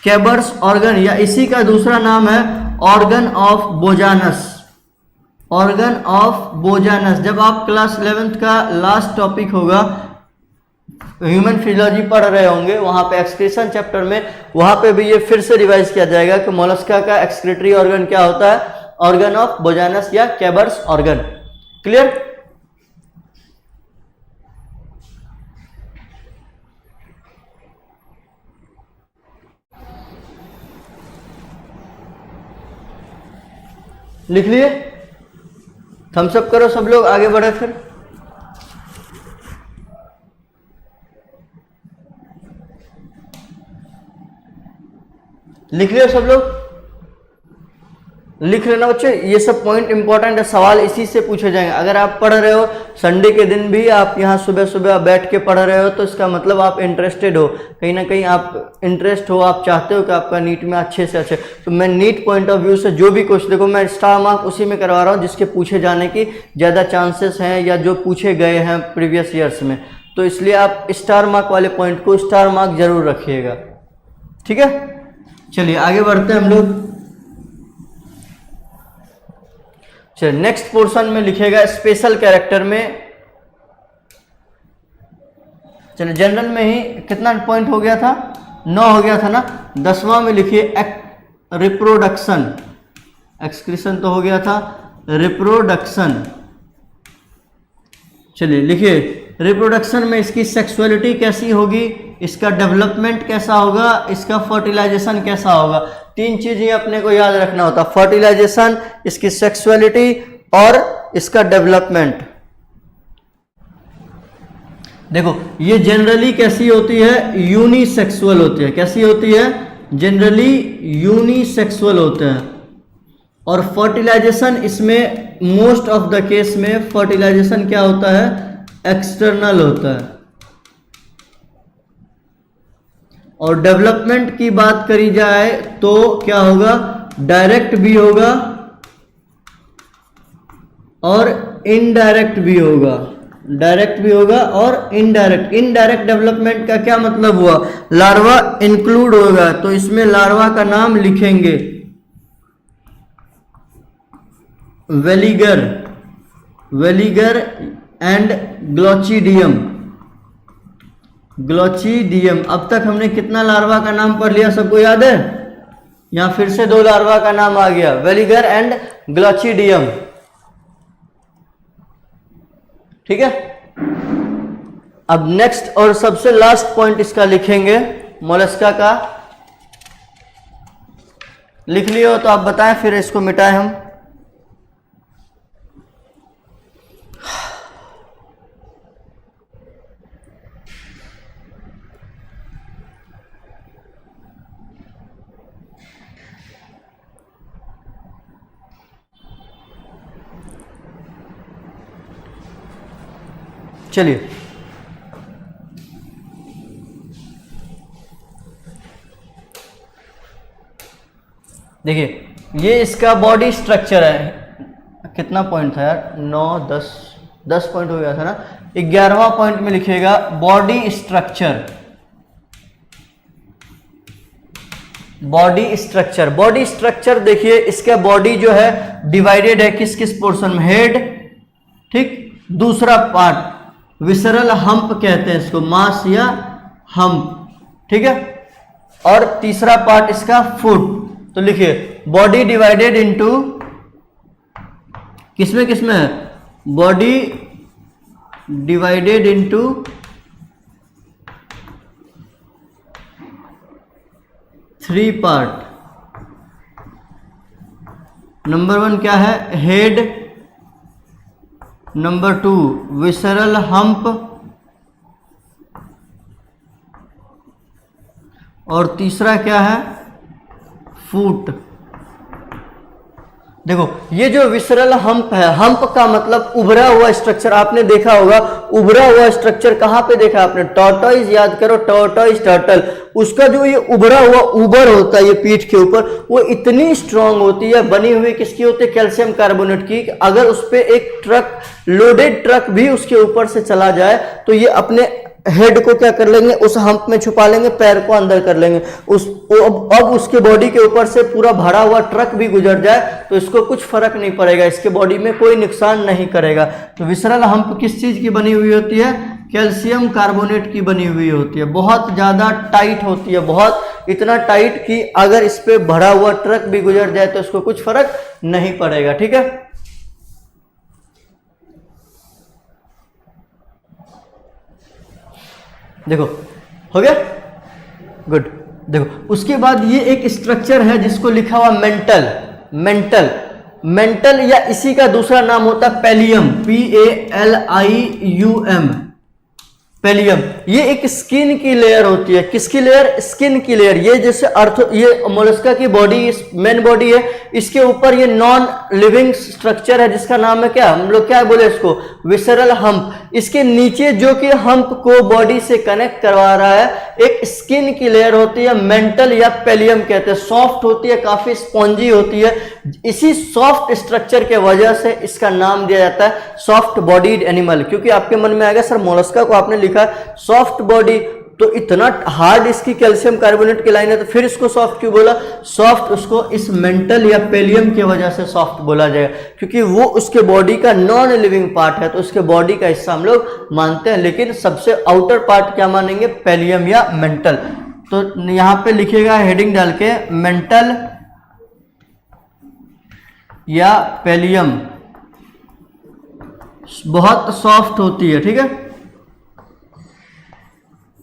कैबर्स ऑर्गन या इसी का दूसरा नाम है organ of Bojanus. Organ of Bojanus. जब आप क्लास 11th का लास्ट टॉपिक होगा, ह्यूमन फिजियोलॉजी पढ़ रहे होंगे, वहां पे एक्सक्रीशन चैप्टर में, वहां पे भी ये फिर से रिवाइज किया जाएगा कि मोलस्का का एक्सक्रीटरी ऑर्गन क्या होता है, ऑर्गन ऑफ बोजानस या कैबर्स ऑर्गन। क्लियर? लिख लिए? थम्स अप करो सब लोग, आगे बढ़े फिर। लिख लियो सब लोग? लिख लेना बच्चे, ये सब पॉइंट इंपॉर्टेंट है, सवाल इसी से पूछे जाएंगे। अगर आप पढ़ रहे हो संडे के दिन भी, आप यहाँ सुबह सुबह बैठ के पढ़ रहे हो, तो इसका मतलब आप इंटरेस्टेड हो, कहीं ना कहीं आप इंटरेस्ट हो, आप चाहते हो कि आपका नीट में अच्छे से अच्छे। तो मैं नीट पॉइंट ऑफ व्यू से जो भी क्वेश्चन, देखो मैं स्टार मार्क उसी में करवा रहा हूँ जिसके पूछे जाने की ज़्यादा चांसेस हैं या जो पूछे गए हैं प्रीवियस ईयर्स में, तो इसलिए आप स्टार मार्क वाले पॉइंट को स्टार मार्क जरूर रखिएगा। ठीक है, चलिए आगे बढ़ते हैं हम लोग। चलिए नेक्स्ट पोर्शन में लिखेगा स्पेशल कैरेक्टर में। चलिए जनरल में ही कितना पॉइंट हो गया था, 9 हो गया था ना। 10वां में लिखिए रिप्रोडक्शन। एक्सक्रीशन तो हो गया था, रिप्रोडक्शन। चलिए लिखिए रिप्रोडक्शन में इसकी सेक्सुअलिटी कैसी होगी, इसका डेवलपमेंट कैसा होगा, इसका फर्टिलाइजेशन कैसा होगा। 3 चीजें अपने को याद रखना होता, फर्टिलाइजेशन, इसकी सेक्सुअलिटी और इसका डेवलपमेंट। देखो ये जनरली कैसी होती है, यूनिसेक्सुअल होती है। कैसी होती है? जनरली यूनिसेक्सुअल होते हैं। और फर्टिलाइजेशन इसमें मोस्ट ऑफ द केस में फर्टिलाइजेशन क्या होता है, एक्सटर्नल होता है। और डेवलपमेंट की बात करी जाए तो क्या होगा, डायरेक्ट भी होगा और इनडायरेक्ट भी होगा। डायरेक्ट भी होगा और इनडायरेक्ट। इनडायरेक्ट डेवलपमेंट का क्या मतलब हुआ, लार्वा इंक्लूड होगा, तो इसमें लार्वा का नाम लिखेंगे veliger, veliger and glochidium. Glochidium. अब तक हमने कितना लार्वा का नाम पढ़ लिया, सबको याद है? यहां फिर से 2 लार्वा का नाम आ गया, वेलिगर एंड ग्लोचिडियम। ठीक है, अब नेक्स्ट और सबसे लास्ट पॉइंट इसका लिखेंगे मोलस्का का। लिख लियो तो आप बताएं, फिर इसको मिटाएं हम। चलिए देखिए, ये इसका बॉडी स्ट्रक्चर है। कितना पॉइंट था यार, 9 10 पॉइंट हो गया था ना। 11वां पॉइंट में लिखिएगा body structure. Body structure, body structure देखिए, इसका बॉडी जो है डिवाइडेड है किस किस पोर्शन में, हेड, ठीक, दूसरा पार्ट विसरल हम्प कहते हैं इसको, मास या हम्प, ठीक है, और तीसरा पार्ट इसका फुट। तो लिखिए बॉडी डिवाइडेड इनटू किसमें किसमें है, body divided into 3 part. Number 1 क्या है, हेड, नंबर 2 विसरल हम्प, और तीसरा क्या है, फूट। देखो ये जो विसरल हम्प है, हम्प का मतलब उभरा हुआ स्ट्रक्चर, आपने देखा होगा उभरा हुआ स्ट्रक्चर कहाँ पे देखा आपने, टॉर्टोइज, याद करो टॉर्टोइज टर्टल, उसका जो ये उभरा हुआ उबर होता है ये पीठ के ऊपर, वो इतनी स्ट्रांग होती है, बनी हुई किसकी होती है, कैल्शियम कार्बोनेट की। अगर उस पर एक ट्रक, लोडेड ट्रक भी उसके ऊपर से चला जाए तो ये अपने हेड को क्या कर लेंगे, उस हम्प में छुपा लेंगे, पैर को अंदर कर लेंगे। अब उसके बॉडी के ऊपर से पूरा भरा हुआ ट्रक भी गुजर जाए तो इसको कुछ फर्क नहीं पड़ेगा, इसके बॉडी में कोई नुकसान नहीं करेगा। तो विसरल हम्प किस चीज की बनी हुई होती है, कैल्शियम कार्बोनेट की बनी हुई होती है, बहुत ज्यादा टाइट होती है, बहुत इतना टाइट कि अगर इस पे भरा हुआ ट्रक भी गुजर जाए तो इसको कुछ फर्क नहीं पड़ेगा। ठीक है, देखो हो गया, गुड। देखो उसके बाद ये एक स्ट्रक्चर है जिसको लिखा हुआ मेंटल, मेंटल या इसी का दूसरा नाम होता है पैलियम, PALIUM, पैलियम। ये एक स्किन की लेयर होती है, किसकी लेयर, स्किन की लेयर। ये जैसे ये मोलस्का की बॉडी, मेन बॉडी है, इसके ऊपर ये नॉन लिविंग स्ट्रक्चर है जिसका नाम है क्या, हम लोग क्या बोले इसको, विसरल हम्प। इसके नीचे जो कि हम्प को बॉडी से कनेक्ट करवा रहा है एक स्किन की लेयर होती है, मेंटल या पैलियम कहते हैं, सॉफ्ट होती है, काफी स्पॉन्जी होती है। इसी सॉफ्ट स्ट्रक्चर के वजह से इसका नाम दिया जाता है सॉफ्ट बॉडीड एनिमल। क्योंकि आपके मन में आएगा सर मोलस्का को आपने लिखा सॉफ्ट बॉडी, तो इतना हार्ड इसकी कैल्शियम कार्बोनेट की लाइन है तो फिर इसको सॉफ्ट क्यों बोला, सॉफ्ट उसको इस मेंटल या पैलियम की वजह से सॉफ्ट बोला जाएगा, क्योंकि वो उसके बॉडी का नॉन लिविंग पार्ट है, तो उसके बॉडी का हिस्सा हम लोग मानते हैं, लेकिन सबसे आउटर पार्ट क्या मानेंगे, पैलियम या मेंटल। तो यहां पे लिखिएगा हेडिंग डाल के, मेंटल या पैलियम बहुत सॉफ्ट होती है, ठीक है,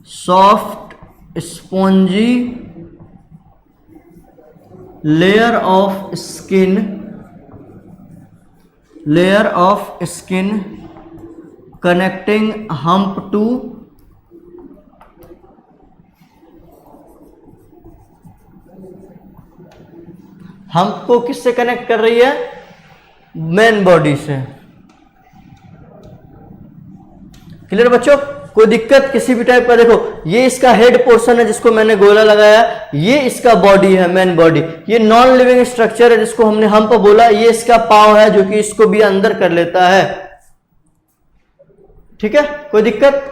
soft spongy layer of skin connecting hump to hump को किससे कनेक्ट कर रही है, मेन बॉडी से। क्लियर बच्चों, कोई दिक्कत किसी भी टाइप का। देखो ये इसका हेड पोर्शन है जिसको मैंने गोला लगाया, ये इसका बॉडी है, मेन बॉडी। ये नॉन लिविंग स्ट्रक्चर है जिसको हमने हम्प बोला, ये इसका पांव है जो कि इसको भी अंदर कर लेता है। ठीक है, कोई दिक्कत,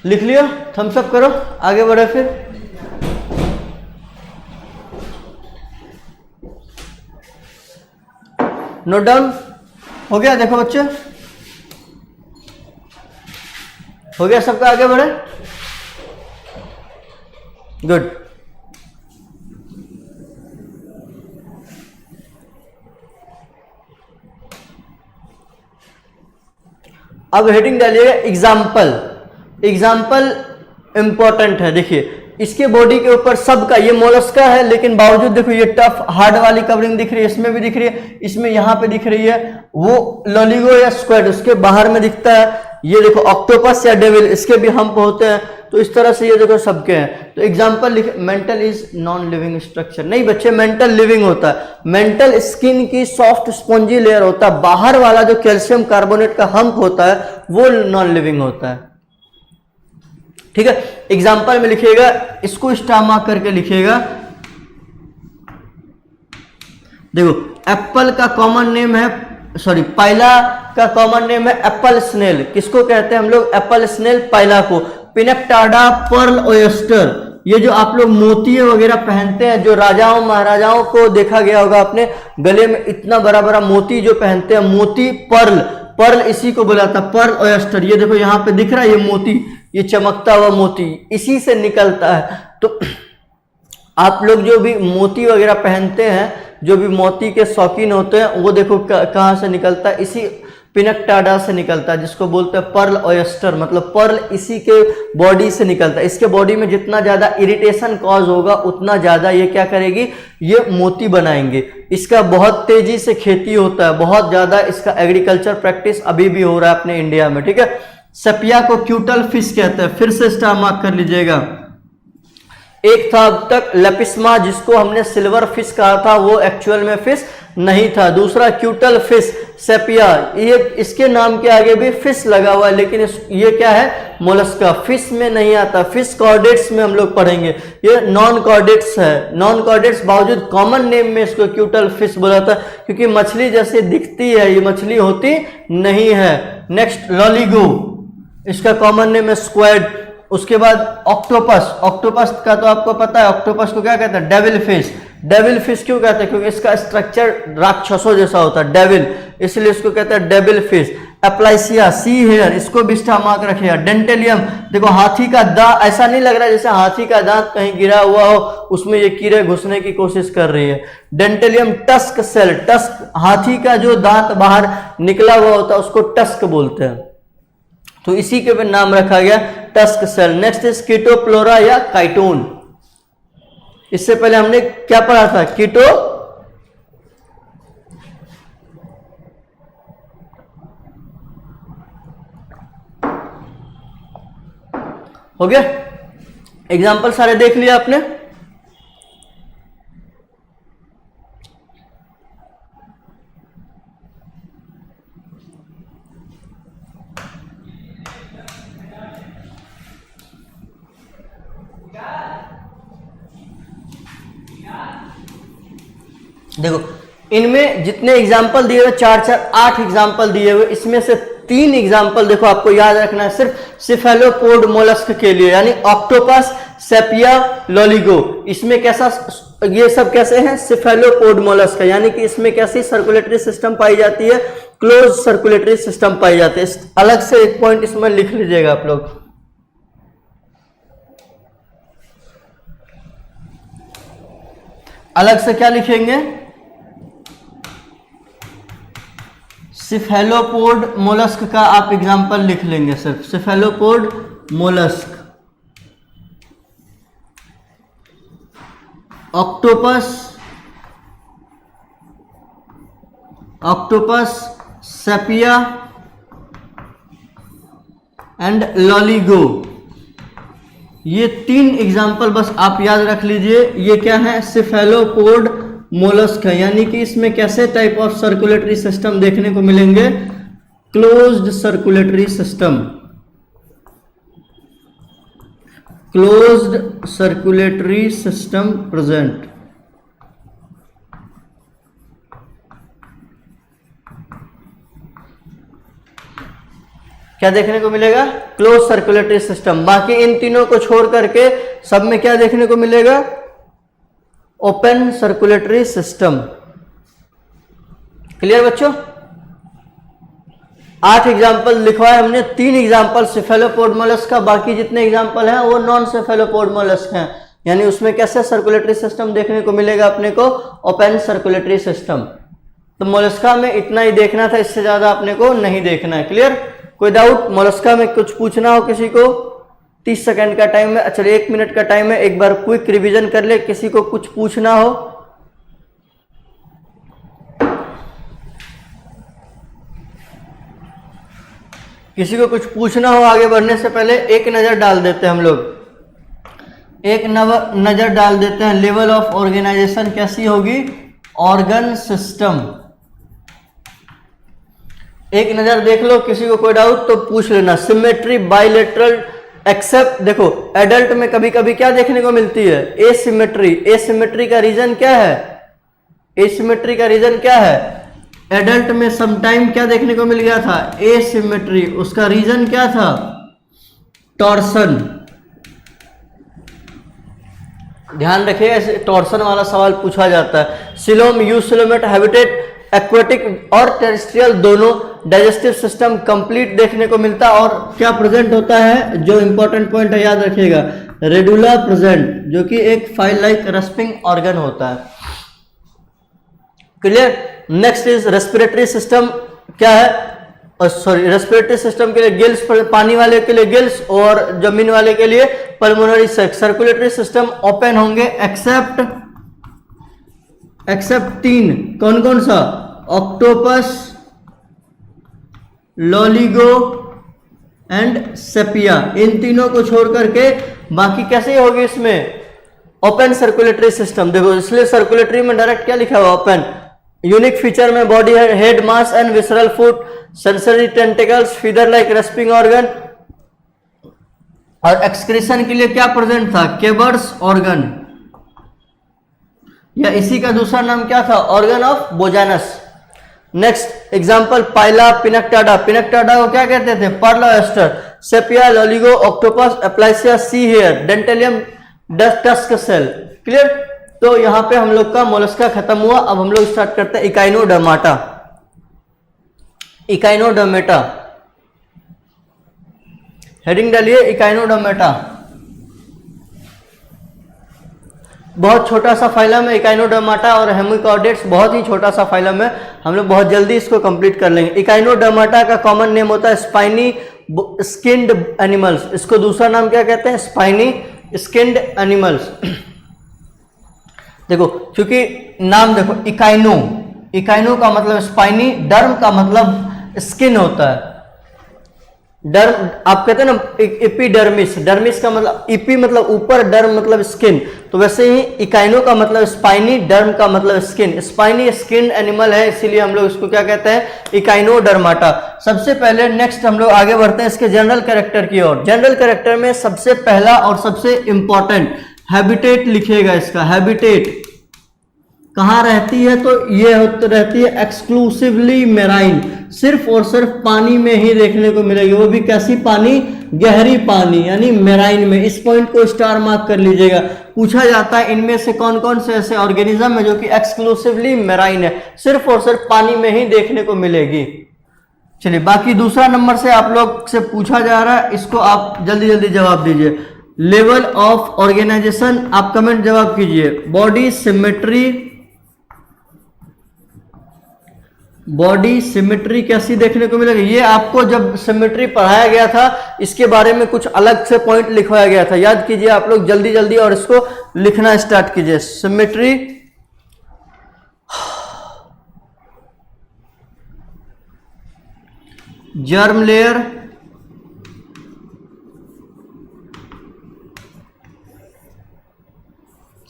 लिख लिया, थम्स अप करो, आगे बढ़े फिर। नोट डाउन हो गया, देखो बच्चे हो गया सबका, आगे बढ़े, गुड। अब हेडिंग डालिएगा एग्जाम्पल। एग्जाम्पल इंपॉर्टेंट है, देखिए इसके बॉडी के ऊपर सबका, ये मोलस्का है लेकिन बावजूद देखो ये टफ हार्ड वाली कवरिंग दिख रही है, इसमें भी दिख रही है, इसमें यहां पे दिख रही है, वो लॉलिगो या स्क्वेड उसके बाहर में दिखता है। ये देखो ऑक्टोपस या डेविल, इसके भी हम्प होते हैं। तो इस तरह से ये देखो सबके हैं। तो एग्जाम्पल लिख, mental is non living structure, नहीं बच्चे मेंटल लिविंग होता है। मेंटल स्किन की सॉफ्ट स्पॉन्जी लेयर होता है, बाहर वाला जो कैल्शियम कार्बोनेट का हम्प होता है वो नॉन लिविंग होता है। ठीक है, एग्जाम्पल में लिखिएगा, इसको स्टार मार्क करके लिखिएगा। देखो एप्पल का कॉमन नेम है, सॉरी पाइला का कॉमन नेम है एप्पल स्नेल। किसको कहते हैं हम लोग, एप्पल स्नेल पाइला को। पिनेक्टाडा पर्ल ओयस्टर, ये जो आप लोग मोती वगैरह पहनते हैं, जो राजाओं महाराजाओं को देखा गया होगा अपने गले में इतना बड़ा बड़ा मोती जो पहनते हैं, मोती पर्ल, पर्ल इसी को बोला था, पर्ल ओयस्टर। ये देखो यहाँ पे दिख रहा है ये मोती, ये चमकता हुआ मोती इसी से निकलता है। तो आप लोग जो भी मोती वगैरह पहनते हैं जो भी मोती के शौकीन होते हैं वो देखो कहाँ से निकलता है, इसी पिनकटाडा से निकलता है, जिसको बोलते हैं पर्ल ऑयस्टर, मतलब पर्ल इसी के बॉडी से निकलता है। इसके बॉडी में जितना ज़्यादा इरिटेशन कॉज होगा उतना ज़्यादा ये क्या करेगी, ये मोती बनाएंगे। इसका बहुत तेजी से खेती होता है, बहुत ज़्यादा इसका एग्रीकल्चर प्रैक्टिस अभी भी हो रहा है अपने इंडिया में, ठीक है। सेपिया को क्यूटल फिश कहते हैं, फिर से स्टार मार्क कर लीजिएगा। एक था अब तक लेपिस्मा, जिसको हमने सिल्वर फिश कहा था, वो एक्चुअल में फिश नहीं था। दूसरा क्यूटल फिश सेपिया, ये इसके नाम के आगे भी फिश लगा हुआ है, लेकिन ये क्या है, मोलस्का, फिश में नहीं आता। फिश कॉर्डेट्स में हम लोग पढ़ेंगे, ये नॉन कॉर्डेट्स है। नॉन कॉर्डेट्स बावजूद कॉमन नेम में इसको क्यूटल फिश बोला था, क्योंकि मछली जैसे दिखती है, ये मछली होती नहीं है। नेक्स्ट लॉलीगो, इसका कॉमन नेम है स्क्वैड। उसके बाद ऑक्टोपस, ऑक्टोपस का तो आपको पता है, ऑक्टोपस को क्या कहते हैं, डेविल फिश। डेविल फिश क्यों कहते हैं, क्योंकि इसका स्ट्रक्चर राक्षसों जैसा होता है, डेविल, इसलिए इसको कहते हैं डेविल फिश। एप्लाइसिया, सी हेयर, इसको भी स्टार मार्क रखिएगा। डेंटेलियम, देखो हाथी का दांत, ऐसा नहीं लग रहा है जैसे हाथी का दांत कहीं गिरा हुआ हो, उसमें ये कीड़े घुसने की कोशिश कर रही है। डेंटेलियम टस्क सेल, टस्क, हाथी का जो दांत बाहर निकला हुआ होता है उसको टस्क बोलते हैं, तो इसी के भी नाम रखा गया टस्क सेल। नेक्स्ट इज कीटोप्लोरा या काइटोन। इससे पहले हमने क्या पढ़ा था, कीटो, हो गया। एग्जाम्पल सारे देख लिया आपने। देखो इनमें जितने एग्जाम्पल दिए हुए, 8 एग्जाम्पल दिए हुए, इसमें से 3 एग्जाम्पल देखो आपको याद रखना है सिर्फ सिफेलोपोड मोलस्क के लिए, यानी ऑक्टोपस, सेपिया, लॉलीगो। इसमें कैसा, ये सब कैसे हैं, सिफेलोपोड मोलस्क है, यानी कि इसमें कैसी सर्कुलेटरी सिस्टम पाई जाती है, क्लोज सर्कुलेटरी सिस्टम पाई जाती है। अलग से एक पॉइंट इसमें लिख लीजिएगा आप लोग। अलग से क्या लिखेंगे, सिफेलोपोड मोलस्क का आप एग्जाम्पल लिख लेंगे, सिर्फ cephalopod mollusc. Octopus, octopus, sepia and Loligo, ये 3 एग्जाम्पल बस आप याद रख लीजिए। ये क्या है, सिफेलोपोड मोलस्क है, यानी कि इसमें कैसे टाइप ऑफ सर्कुलेटरी सिस्टम देखने को मिलेंगे, closed circulatory system, closed circulatory system present. क्या देखने को मिलेगा, क्लोज सर्कुलेटरी सिस्टम। बाकी इन तीनों को छोड़ करके सब में क्या देखने को मिलेगा, ओपन सर्कुलेटरी सिस्टम। क्लियर बच्चों। 8 एग्जाम्पल लिखवाए हमने, 3 एग्जाम्पल सिफेलोपोड मोलस्क का, बाकी जितने एग्जाम्पल हैं वो नॉन सिफेलोपोड मोलस्क हैं, यानी उसमें कैसे सर्कुलेटरी सिस्टम देखने को मिलेगा अपने को, ओपन सर्कुलेटरी सिस्टम। तो मोलस्का में इतना ही देखना था, इससे ज्यादा अपने को नहीं देखना है। क्लियर। कोई डाउट, मोलस्का में कुछ पूछना हो किसी को, 30 सेकंड का टाइम है, चलिए 1 मिनट का टाइम है, एक बार क्विक रिवीजन कर ले, किसी को कुछ पूछना हो। किसी को कुछ पूछना हो आगे बढ़ने से पहले एक नजर डाल देते हैं हम लोग, एक नजर डाल देते हैं। लेवल ऑफ ऑर्गेनाइजेशन कैसी होगी, ऑर्गन सिस्टम, एक नजर देख लो। किसी को कोई डाउट तो पूछ लेना। सिमेट्री, बाइलेटरल, एक्सेप्ट, देखो एडल्ट में कभी कभी क्या देखने को मिलती है, एसिमेट्री। एसिमेट्री का रीजन क्या है, एसिमेट्री का रीजन क्या है, एडल्ट में समटाइम क्या देखने को मिल गया था, एसिमेट्री। उसका रीजन क्या था, टॉर्सन। ध्यान रखिएगा, टॉर्सन वाला सवाल पूछा जाता है। सिलोम, यूसिलोमेट, हैबिटेट, एक्वेटिक और टेरेस्ट्रियल दोनों, डाइजेस्टिव सिस्टम कंप्लीट देखने को मिलता है। और क्या प्रेजेंट होता है, जो इंपॉर्टेंट पॉइंट है याद रखिएगा, रेडुला प्रेजेंट, जो कि एक फाइल लाइक रस्पिंग ऑर्गन होता है। Clear. Next is respiratory system, क्या है, सॉरी, रेस्पिरेटरी सिस्टम के लिए गिल्स, पानी वाले के लिए गिल्स और जमीन वाले के लिए pulmonary sex. Circulatory system open होंगे एक्सेप्ट 3, कौन कौन सा, ऑक्टोपस, लोलिगो एंड सेपिया, इन तीनों को छोड़ करके बाकी कैसे होगी इसमें ओपन सर्कुलेटरी सिस्टम। देखो इसलिए सर्कुलेटरी में डायरेक्ट क्या लिखा हुआ, ओपन। यूनिक फीचर में body head, mass and visceral foot, sensory tentacles, feather like respiring organ, और एक्सक्रीशन के लिए क्या प्रेजेंट था, केबर्स ऑर्गन, या इसी का दूसरा नाम क्या था, organ of Bojanus. Next example, Pila, Pinctada, Pinctada को क्या कहते थे, pearl oyster, Sepia, Loligo, octopus, Aplysia, sea hare, Dentalium, tusk shell. Clear. तो यहां पे हम लोग का मोलस्का खत्म हुआ। अब हम लोग स्टार्ट करते हैं इकाइनोडर्माटा। इकाइनोडर्मेटा, हेडिंग डालिए इकाइनोडर्मेटा। बहुत छोटा सा फाइलम है इकाइनोडर्माटा, और हेमिकॉर्डेट्स बहुत ही छोटा सा फाइलम है, हम लोग बहुत जल्दी इसको कंप्लीट कर लेंगे। इकाइनोडर्माटा का कॉमन नेम होता है स्पाइनी स्किन्ड एनिमल्स, इसको दूसरा नाम क्या कहते हैं, स्पाइनी स्किन्ड एनिमल्स। देखो क्योंकि नाम देखो, इकाइनो, इकाइनो का मतलब स्पाइनी, डर्म का मतलब स्किन होता है, डर्म आप कहते हैं ना एपिडर्मिस, डर्मिस का मतलब इपी मतलब ऊपर, डर्म मतलब स्किन, तो वैसे ही इकाइनो का मतलब स्पाइनी, डर्म का मतलब स्किन, स्पाइनी स्किन एनिमल है, इसीलिए हम लोग इसको क्या कहते हैं, इकाइनोडर्माटा। सबसे पहले नेक्स्ट हम लोग आगे बढ़ते हैं इसके जनरल कैरेक्टर की ओर। जनरल कैरेक्टर में सबसे पहला और सबसे इंपॉर्टेंट हैबिटेट लिखिएगा। इसका हैबिटेट कहाँ रहती है, तो ये रहती है एक्सक्लूसिवली मेराइन, सिर्फ और सिर्फ पानी में ही देखने को मिलेगी, वो भी कैसी पानी, गहरी पानी, यानी मेराइन में। इस पॉइंट को स्टार मार्क कर लीजिएगा। पूछा जाता है इनमें से कौन कौन से ऐसे ऑर्गेनिज्म है जो कि एक्सक्लूसिवली मेराइन है, सिर्फ और सिर्फ पानी में ही देखने को मिलेगी। चलिए बाकी दूसरा नंबर से आप लोग से पूछा जा रहा है, इसको आप जल्दी जल्दी जवाब दीजिए। लेवल ऑफ ऑर्गेनाइजेशन, आप कमेंट जवाब कीजिए। बॉडी सिमेट्री, बॉडी सिमेट्री कैसी देखने को मिलेगी, ये आपको जब सिमेट्री पढ़ाया गया था इसके बारे में कुछ अलग से पॉइंट लिखवाया गया था, याद कीजिए आप लोग जल्दी जल्दी और इसको लिखना स्टार्ट कीजिए। Symmetry, germ layer,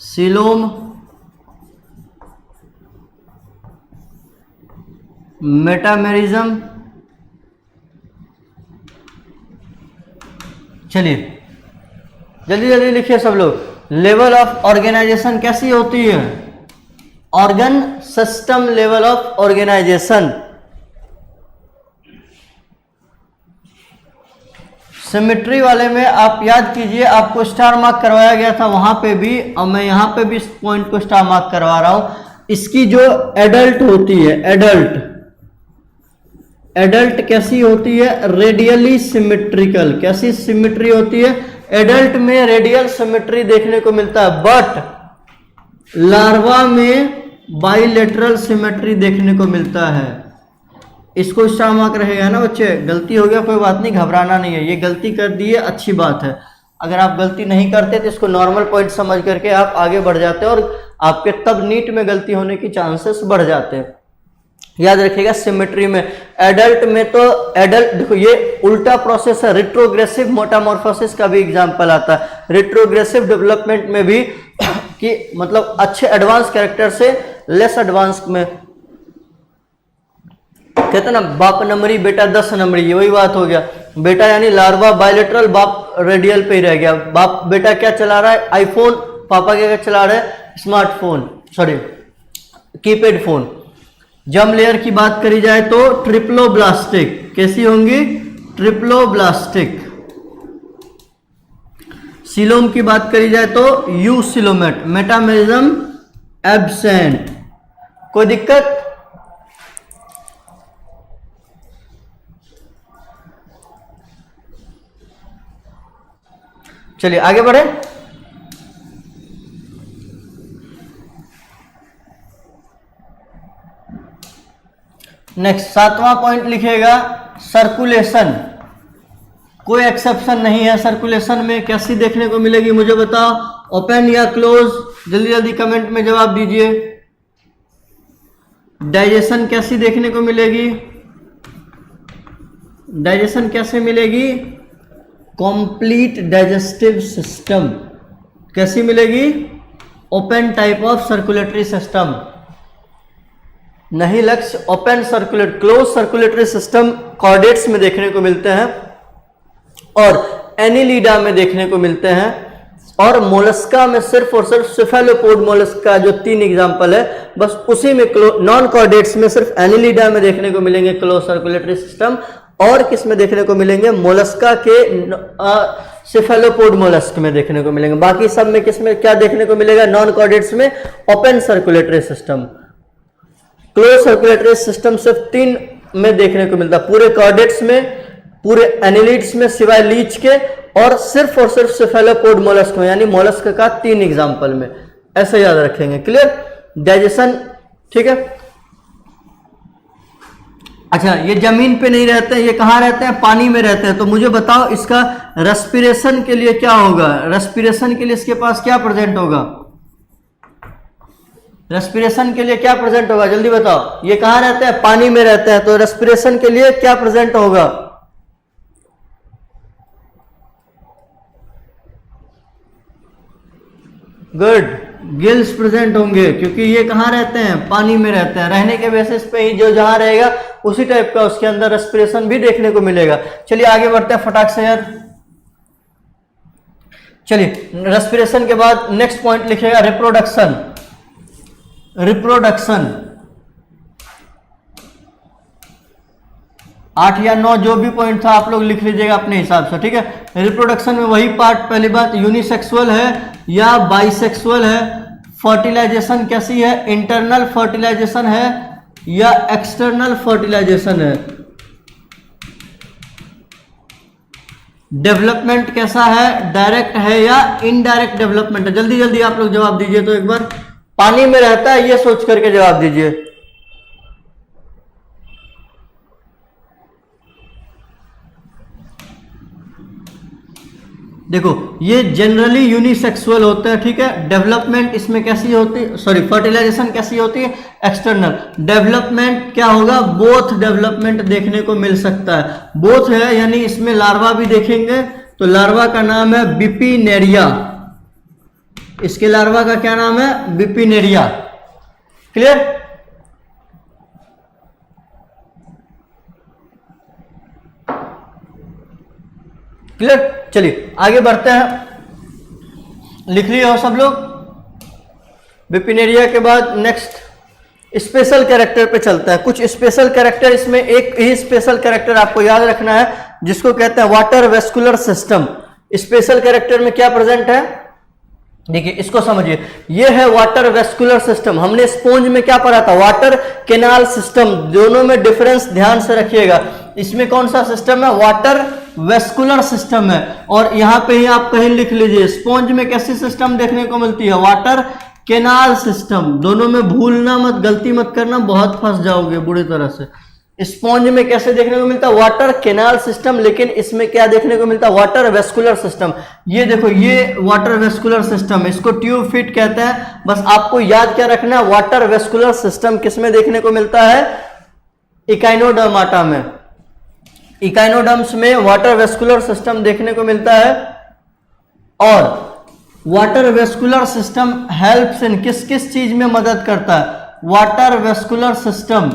coelom, metamerism. चलिए जल्दी जल्दी लिखिए सब लोग। लेवल ऑफ ऑर्गेनाइजेशन कैसी होती है, organ system level of organisation. Symmetry वाले में आप याद कीजिए, आपको स्टार मार्क करवाया गया था वहां पे भी, और मैं यहां पे भी इस पॉइंट को स्टार मार्क करवा रहा हूं। इसकी जो एडल्ट होती है, एडल्ट कैसी होती है, रेडियली सिमेट्रिकल। कैसी सिमेट्री होती है, एडल्ट में रेडियल सिमेट्री देखने को मिलता है, बट लार्वा में बाइलेटरल सिमेट्री देखने को मिलता है। इसको स्टार मार्क रहेगा ना बच्चे, गलती हो गया कोई बात नहीं, घबराना नहीं है, ये गलती कर दी है अच्छी बात है। अगर आप गलती नहीं करते तो इसको नॉर्मल पॉइंट समझ करके आप आगे बढ़ जाते हैं, और आपके तब नीट में गलती होने की चांसेस बढ़ जाते हैं। याद रखिएगा सिमेट्री में, एडल्ट में तो एडल्ट देखो ये उल्टा प्रोसेस है, रिट्रोग्रेसिव मोटामॉर्फोसिस का भी एग्जांपल आता है, रिट्रोग्रेसिव डेवलपमेंट में भी कि मतलब अच्छे एडवांस कैरेक्टर से लेस एडवांस में, कहते ना बाप नंबरी बेटा 10 नंबरी, ये वही बात हो गया। बेटा यानी लार्वा बायलेटरल, बाप रेडियल पे ही रह गया। बाप बेटा क्या चला रहा है, आईफोन, पापा क्या चला रहा है, smartphone, sorry keypad phone. Germ layer की बात करी जाए तो ट्रिप्लोब्लास्टिक, कैसी होंगी, ट्रिप्लोब्लास्टिक। सीलोम की बात करी जाए तो यूसिलोमेट। Metamerism absent. कोई दिक्कत, चलिए आगे बढ़े। नेक्स्ट 7वां पॉइंट लिखेगा सर्कुलेशन। कोई एक्सेप्शन नहीं है सर्कुलेशन में। कैसी देखने को मिलेगी मुझे बताओ, ओपन या क्लोज, जल्दी जल्दी कमेंट में जवाब दीजिए। डाइजेशन कैसी देखने को मिलेगी, डाइजेशन कैसे मिलेगी, कंप्लीट डाइजेस्टिव सिस्टम। कैसी मिलेगी, open type of circulatory system. नहीं लक्ष्य, open circulate close circulatory system chordates में देखने को मिलते हैं और एनिलिडा में देखने को मिलते हैं, और मोलस्का में सिर्फ और सिर्फ सेफेलोपोड मोलस्का जो 3 एग्जांपल है बस उसी में, नॉन कॉर्डेट्स में सिर्फ एनिलिडा में देखने को मिलेंगे क्लोज सर्कुलेटरी सिस्टम, और किस में देखने को मिलेंगे, मोलस्का के सेफेलोपोड मोलस्क में देखने को मिलेंगे। बाकी सब में किस में क्या देखने को मिलेगा, नॉन कॉर्डेट्स में open circulatory system. Close circulatory system सिर्फ 3 में देखने को मिलता है, पूरे कॉर्डेट्स में, पूरे एनिलिड्स में सिवाय लीच के, और सिर्फ सेफेलोपोड मोलस्क में, यानी मोलस्क का 3 एग्जांपल में। ऐसे याद रखेंगे, क्लियर। डाइजेशन ठीक है। अच्छा, ये जमीन पे नहीं रहते हैं, ये कहाँ रहते हैं, पानी में रहते हैं। तो मुझे बताओ इसका रेस्पिरेशन के लिए क्या होगा, रेस्पिरेशन के लिए इसके पास क्या प्रेजेंट होगा, रेस्पिरेशन के लिए क्या प्रेजेंट होगा, जल्दी बताओ। ये कहाँ रहते हैं, पानी में रहते हैं, तो रेस्पिरेशन के लिए क्या प्रेजेंट होगा, गुड, गिल्स प्रेजेंट होंगे, क्योंकि ये कहाँ रहते हैं, पानी में रहते हैं। रहने के बेसिस पे ही जो जहां रहेगा उसी टाइप का उसके अंदर रेस्पिरेशन भी देखने को मिलेगा। चलिए आगे बढ़ते हैं फटाक से यार। चलिए, रेस्पिरेशन के बाद नेक्स्ट पॉइंट लिखेगा रिप्रोडक्शन। रिप्रोडक्शन 8 या 9 जो भी पॉइंट था आप लोग लिख लीजिएगा अपने हिसाब से, ठीक है। रिप्रोडक्शन में वही पार्ट, पहली बात यूनिसेक्सुअल है या बाइसेक्सुअल है, फर्टिलाइजेशन कैसी है, इंटरनल फर्टिलाइजेशन है या एक्सटर्नल फर्टिलाइजेशन है, डेवलपमेंट कैसा है, डायरेक्ट है या इनडायरेक्ट डेवलपमेंट है। जल्दी जल्दी आप लोग जवाब दीजिए। तो एक बार पानी में रहता है ये सोच करके जवाब दीजिए। देखो ये जनरली यूनिसेक्सुअल होते हैं, ठीक है। डेवलपमेंट इसमें कैसी होती है, सॉरी फर्टिलाइजेशन कैसी होती है, एक्सटर्नल। डेवलपमेंट क्या होगा, बोथ डेवलपमेंट देखने को मिल सकता है। बोथ है यानी इसमें लार्वा भी देखेंगे, तो लार्वा का नाम है बिपिनेरिया। इसके लार्वा का क्या नाम है, बिपिनेरिया। क्लियर। क्लियर। चलिए आगे बढ़ते हैं, लिख लिए हो सब लोग। बिपिनेरिया के बाद नेक्स्ट स्पेशल कैरेक्टर पे चलता है। कुछ स्पेशल कैरेक्टर, इसमें एक ही स्पेशल कैरेक्टर आपको याद रखना है जिसको कहते हैं water vascular system. Special character में क्या प्रेजेंट है, देखिए इसको समझिए। ये है वाटर वेस्कुलर सिस्टम। हमने स्पॉन्ज में क्या पढ़ा था, वाटर केनाल सिस्टम। दोनों में डिफरेंस ध्यान से रखिएगा। इसमें कौन सा सिस्टम है, वाटर वेस्कुलर सिस्टम है। और यहां पे ही आप कहीं लिख लीजिए, स्पॉन्ज में कैसी सिस्टम देखने को मिलती है, वाटर केनाल सिस्टम। दोनों में भूलना मत, गलती मत करना, बहुत फंस जाओगे बुरी तरह से। स्पॉन्ज में कैसे देखने को मिलता है, वाटर केनाल सिस्टम, लेकिन इसमें क्या देखने को मिलता है, वाटर वेस्कुलर सिस्टम। ये देखो ये वाटर वेस्कुलर सिस्टम, इसको ट्यूब फिट कहते हैं। बस आपको याद क्या रखना है, वाटर वेस्कुलर सिस्टम किसमें देखने को मिलता है, इकाइनोडर्माटा में। इकाइनोडर्म्स में वाटर वेस्कुलर सिस्टम देखने को मिलता है। और water vascular system helps in, किस किस चीज में मदद करता है, water vascular system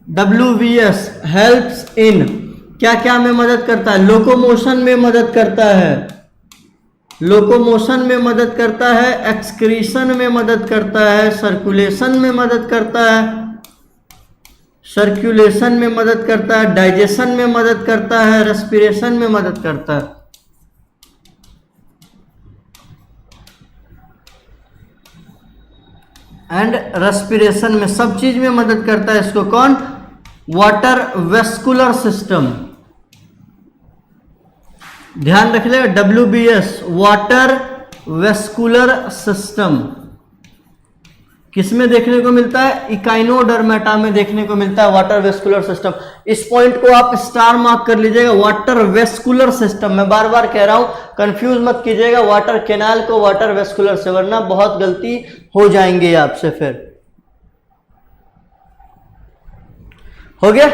WVS helps in, क्या क्या में मदद करता है, लोकोमोशन में मदद करता है, लोकोमोशन में मदद करता है, एक्सक्रीशन में मदद करता है, सर्कुलेशन में मदद करता है, सर्कुलेशन में मदद करता है, डाइजेशन में मदद करता है, रेस्पिरेशन में मदद करता है। एंड रेस्पिरेशन में, सब चीज में मदद करता है इसको कौन, वाटर वेस्कुलर सिस्टम। ध्यान रख ले, WBS वाटर वेस्कुलर सिस्टम। किसमें देखने को मिलता है? इकाइनोडर्मेटा में देखने को मिलता है वाटर वेस्कुलर सिस्टम। इस पॉइंट को आप स्टार मार्क कर लीजिएगा, वाटर वेस्कुलर सिस्टम। मैं बार बार कह रहा हूं, कंफ्यूज मत कीजिएगा वाटर कैनाल को वाटर वेस्कुलर से, वरना बहुत गलती हो जाएंगे आपसे। फिर हो गया,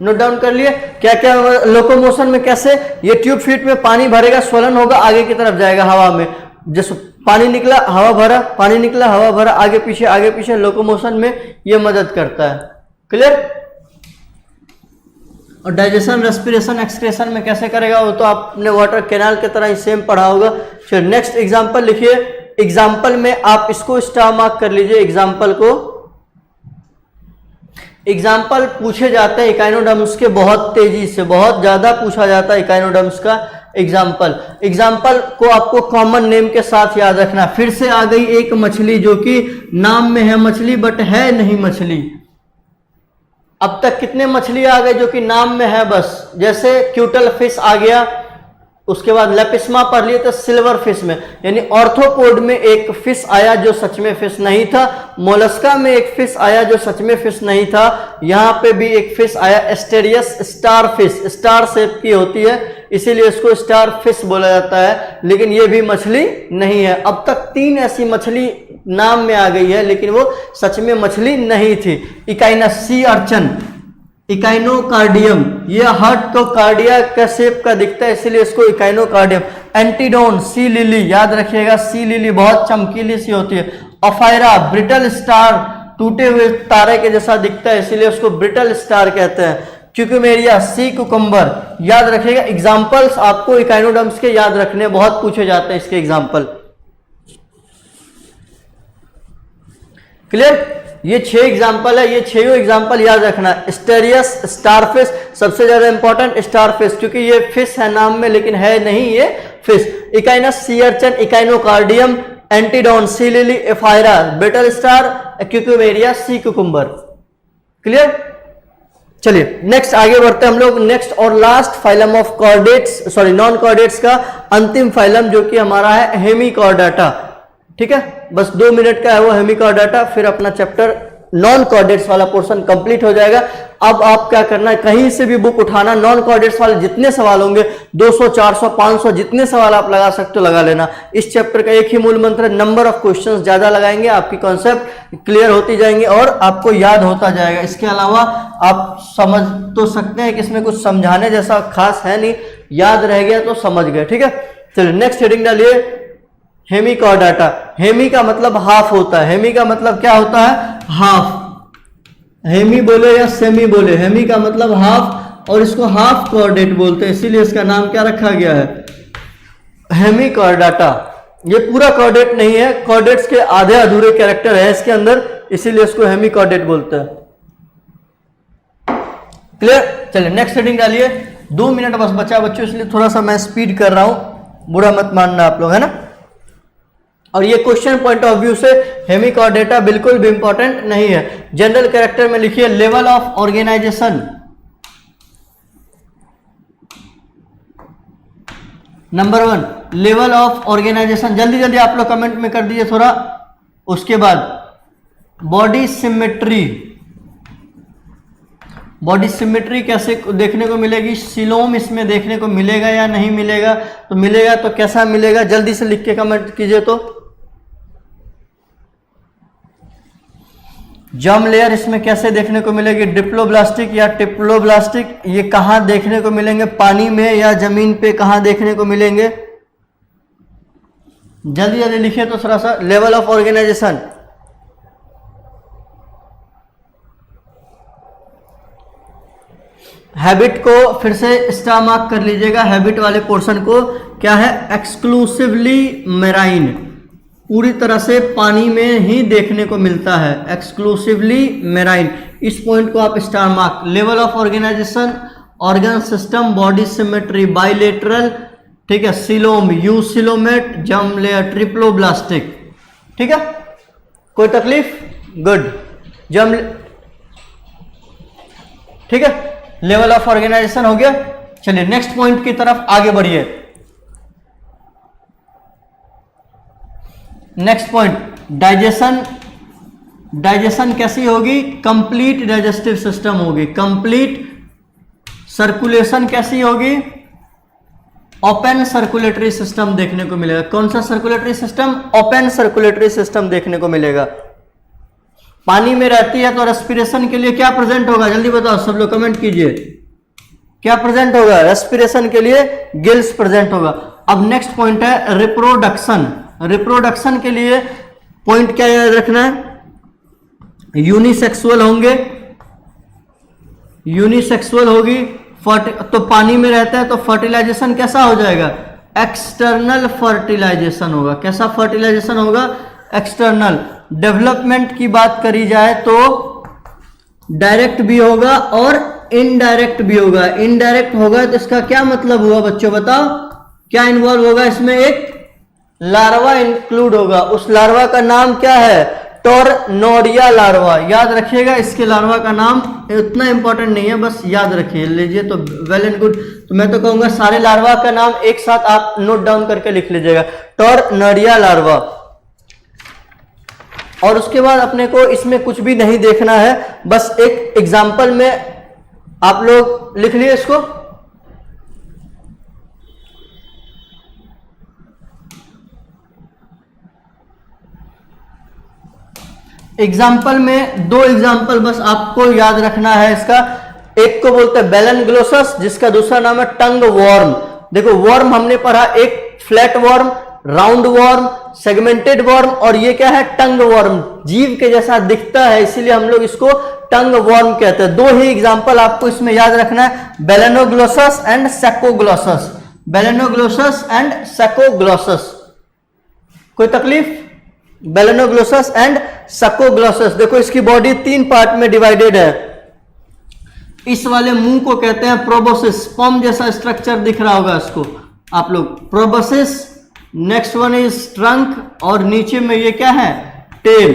नोट डाउन कर लिए क्या क्या लोकोमोशन में कैसे ये ट्यूब फीट में पानी भरेगा, स्वलन होगा, आगे की तरफ जाएगा हवा में, जैसे पानी निकला हवा भरा, पानी निकला हवा भरा, आगे पीछे लोकोमोशन में ये मदद करता है। क्लियर? और डाइजेशन, रेस्पिरेशन, एक्सक्रेशन में कैसे करेगा वो तो आपने वाटर कैनाल की तरह ही सेम पढ़ा होगा। फिर नेक्स्ट एग्जांपल लिखिए। एग्जांपल में आप इसको स्टार मार्क कर लीजिए, एग्जांपल को। एग्जाम्पल पूछे जाते हैं इकाइनोडर्म्स के बहुत तेजी से, बहुत ज्यादा पूछा जाता है इकाइनोडर्म्स का एग्जाम्पल को आपको कॉमन नेम के साथ याद रखना। फिर से आ गई एक मछली जो कि नाम में है मछली बट है नहीं मछली। अब तक कितने मछली आ गए जो कि नाम में है बस, जैसे क्यूटल फिश आ गया, उसके बाद लेपिस्मा पढ़ लिए तो सिल्वर फिश में, यानी ऑर्थोपोड में एक फिश आया जो सच में फिश नहीं था, मोलस्का में एक फिश आया जो सच में फिश नहीं था, यहाँ पे भी एक फिश आया Asterias star fish, star shape की होती है इसीलिए इसको स्टार फिश बोला जाता है, लेकिन ये भी मछली नहीं है। अब तक 3 ऐसी मछली नाम में आ गई है लेकिन वो सच में मछली नहीं थी। इकाइनस सी अर्चन, इकाइनोकार्डियम, ये हार्ट तो कार्डिया का शेप का दिखता है इसीलिए इसको इकाइनोकार्डियम। एंटीडोन सी लिली, याद रखिएगा सी लिली बहुत चमकीली सी होती है। अफायरा ब्रिटल स्टार, टूटे हुए तारे के जैसा दिखता है इसीलिए उसको ब्रिटल स्टार कहते हैं। क्यूकुमेरिया सी कुकुम्बर, याद रखिएगा। एग्जाम्पल्स आपको इकाइनोडर्म्स के याद रखने, बहुत पूछे जाते हैं इसके एग्जाम्पल। क्लियर? ये 6 एग्जाम्पल है, ये 6 एग्जाम्पल याद रखना। स्टेरियस स्टारफिश सबसे ज्यादा इंपॉर्टेंट, स्टारफिश क्योंकि ये फिश है नाम में लेकिन है नहीं ये fish. Echinus sea urchin, Echinocardium, Antedon sea lily, Ophiura brittle star, Cucumaria sea cucumber. Clear? चलिए नेक्स्ट आगे बढ़ते हैं हम लोग। नेक्स्ट और last phylum of chordates, sorry non chordates का अंतिम फाइलम जो कि हमारा है हेमिकॉर्डाटा। ठीक है, बस 2 मिनट का है वो हेमिकॉर्डाटा, फिर अपना चैप्टर नॉन कॉर्डेट्स वाला पोर्शन कंप्लीट हो जाएगा। अब आप क्या करना है, कहीं से भी बुक उठाना, नॉन कॉर्डेट्स वाले जितने सवाल होंगे 200 400 500 जितने सवाल आप लगा सकते हो लगा लेना। इस चैप्टर का एक ही मूल मंत्र है, नंबर ऑफ क्वेश्चंस ज्यादा लगाएंगे, आपकी कॉन्सेप्ट क्लियर होती जाएंगे और आपको याद होता जाएगा। इसके अलावा आप समझ तो सकते हैं कि इसमें कुछ समझाने जैसा खास है नहीं, याद रह गया तो समझ गए। ठीक है, चलिए नेक्स्ट हेडिंग डालिए हेमिकॉर्डाटा। हेमी का मतलब हाफ होता है, हेमी का मतलब क्या होता है? हाफ। हेमी बोले या सेमी बोले, हेमी का मतलब हाफ और इसको हाफ कॉर्डेट बोलते हैं इसीलिए इसका नाम क्या रखा गया है? हेमिकॉर्डाटा। ये पूरा कॉर्डेट नहीं है, कॉर्डेट्स के आधे अधूरे कैरेक्टर है इसके अंदर इसीलिए इसको हेमिकॉर्डेट बोलते हैं। क्लियर? चलिए नेक्स्ट हेडिंग डालिए। 2 मिनट बस बचा बच्चों इसलिए थोड़ा सा मैं स्पीड कर रहा हूं, बुरा मत मानना आप लोग, है ना। और ये क्वेश्चन पॉइंट ऑफ व्यू से हेमिकॉर्डेटा बिल्कुल भी इंपॉर्टेंट नहीं है। जनरल कैरेक्टर में लिखिए level of organisation. Number 1 level of organisation, जल्दी जल्दी आप लोग कमेंट में कर दीजिए थोड़ा। उसके बाद बॉडी सिमेट्री, बॉडी सिमेट्री कैसे देखने को मिलेगी? सिलोम इसमें देखने को मिलेगा या नहीं मिलेगा? तो मिलेगा तो कैसा मिलेगा, जल्दी से लिख के कमेंट कीजिए। तो जर्म लेयर इसमें कैसे देखने को मिलेगी? डिप्लोब्लास्टिक या टिप्लोब्लास्टिक? ये कहां देखने को मिलेंगे, पानी में या जमीन पे, कहां देखने को मिलेंगे? जल्दी जल्दी लिखिए तो थोड़ा सा। लेवल ऑफ ऑर्गेनाइजेशन, हैबिट को फिर से स्टार मार्क कर लीजिएगा। हैबिट वाले पोर्शन को क्या है? एक्सक्लूसिवली मेराइन, पूरी तरह से पानी में ही देखने को मिलता है, एक्सक्लूसिवली मेराइन। इस पॉइंट को आप star mark. Level of organisation, organ system, body symmetry, bilateral, ठीक है, coelom, eucoelomate, germ layer, triploblastic. ठीक है, कोई तकलीफ? गुड। जर्म, ठीक है, लेवल ऑफ ऑर्गेनाइजेशन हो गया। चलिए नेक्स्ट पॉइंट की तरफ आगे बढ़िए। नेक्स्ट पॉइंट डाइजेशन डाइजेशन कैसी होगी, कंप्लीट डाइजेस्टिव सिस्टम होगी। कंप्लीट सर्कुलेशन कैसी होगी, ओपन सर्कुलेटरी सिस्टम देखने को मिलेगा। कौन सा circulatory system, open circulatory system देखने को मिलेगा। पानी में रहती है तो रेस्पिरेशन के लिए क्या प्रेजेंट होगा, जल्दी बताओ सब लोग कमेंट कीजिए, क्या प्रेजेंट होगा, रेस्पिरेशन के लिए गिल्स प्रेजेंट होगा। अब नेक्स्ट पॉइंट है रिप्रोडक्शन। रिप्रोडक्शन के लिए पॉइंट क्या याद रखना है, यूनिसेक्सुअल होंगे, यूनिसेक्सुअल होगी, तो पानी में रहता है तो फर्टिलाइजेशन कैसा हो जाएगा, एक्सटर्नल फर्टिलाइजेशन होगा। कैसा फर्टिलाइजेशन होगा, एक्सटर्नल। डेवलपमेंट की बात करी जाए तो डायरेक्ट भी होगा और इनडायरेक्ट भी होगा। इनडायरेक्ट होगा तो इसका क्या मतलब हुआ बच्चों, बताओ क्या इन्वॉल्व होगा इसमें, एक लार्वा इंक्लूड होगा। उस लार्वा का नाम क्या है, टोरनोरिया लार्वा। याद रखिएगा, इसके लार्वा का नाम उतना इंपॉर्टेंट नहीं है, बस याद रखिए लीजिए तो वेल एंड गुड। तो मैं तो कहूंगा सारे लार्वा का नाम एक साथ आप नोट डाउन करके लिख लीजिएगा, टोरनोरिया लार्वा। और उसके बाद अपने को इसमें कुछ भी नहीं देखना है, बस एक एग्जाम्पल में आप लोग लिख लिए इसको। एग्जाम्पल में दो एग्जाम्पल बस आपको याद रखना है इसका। एक को बोलते हैं बेलेनग्लोसस, जिसका दूसरा नाम है टंग वॉर्म। देखो वर्म हमने पढ़ा, एक flat worm, round worm, segmented worm, और ये क्या है, टंग वर्म। जीव के जैसा दिखता है इसीलिए हम लोग इसको टंग वर्म कहते हैं। दो ही एग्जाम्पल आपको इसमें याद रखना है, बेलेनोग्लोसस एंड सैकोग्लोसस। Balanoglossus and सैकोग्लोसस। कोई तकलीफ, बेलेनोग्लोसस एंड सैकोग्लोसस। देखो इसकी बॉडी तीन पार्ट में डिवाइडेड है। इस वाले मुंह को कहते हैं प्रोबोसिस, स्पर्म जैसा स्ट्रक्चर दिख रहा होगा इसको आप लोग, proboscis. Next one is trunk, और नीचे में ये क्या है, टेल।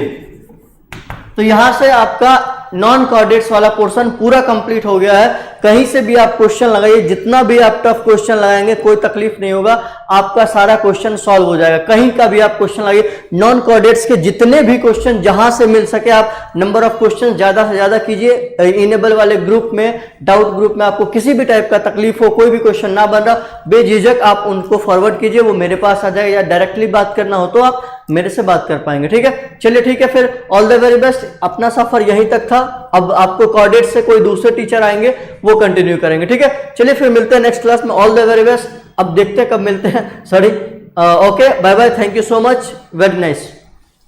तो यहां से आपका नॉन कॉर्डेट्स वाला पोर्शन पूरा कंप्लीट हो गया है। कहीं से भी आप क्वेश्चन लगाइए, जितना भी आप टफ क्वेश्चन लगाएंगे कोई तकलीफ नहीं होगा, आपका सारा क्वेश्चन सॉल्व हो जाएगा। कहीं का भी आप क्वेश्चन लगाइए, नॉन कॉर्डेट्स के जितने भी क्वेश्चन जहां से मिल सके आप नंबर ऑफ क्वेश्चन ज्यादा से ज्यादा कीजिए। इनेबल वाले ग्रुप में, डाउट ग्रुप में आपको किसी भी टाइप का तकलीफ हो, कोई भी क्वेश्चन ना बन रहा, बेझिझक आप उनको फॉरवर्ड कीजिए, वो मेरे पास आ जाएगा, या डायरेक्टली बात करना हो तो आप मेरे से बात कर पाएंगे। ठीक है, चलिए ठीक है, फिर ऑल द वेरी बेस्ट। अपना सफर यहीं तक था, अब आपको कॉर्डेट्स से कोई दूसरे टीचर आएंगे वो कंटिन्यू करेंगे। ठीक है, चलिए फिर मिलते हैं नेक्स्ट क्लास में। All the very best. अब देखते हैं कब मिलते हैं, sorry, okay, bye bye, thank you so much, very nice.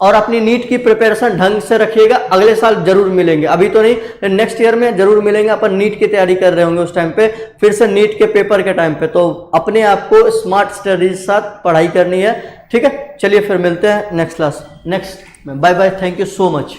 और अपनी नीट की प्रिपरेशन ढंग से रखिएगा, अगले साल जरूर मिलेंगे, अभी तो नहीं, नेक्स्ट ईयर में जरूर मिलेंगे। अपन नीट की तैयारी कर रहे होंगे उस टाइम पे, फिर से नीट के पेपर के टाइम पे, तो अपने आप को स्मार्ट स्टडीज साथ पढ़ाई करनी है। ठीक है, चलिए फिर मिलते हैं नेक्स्ट क्लास, नेक्स्ट में। Bye bye, thank you so much.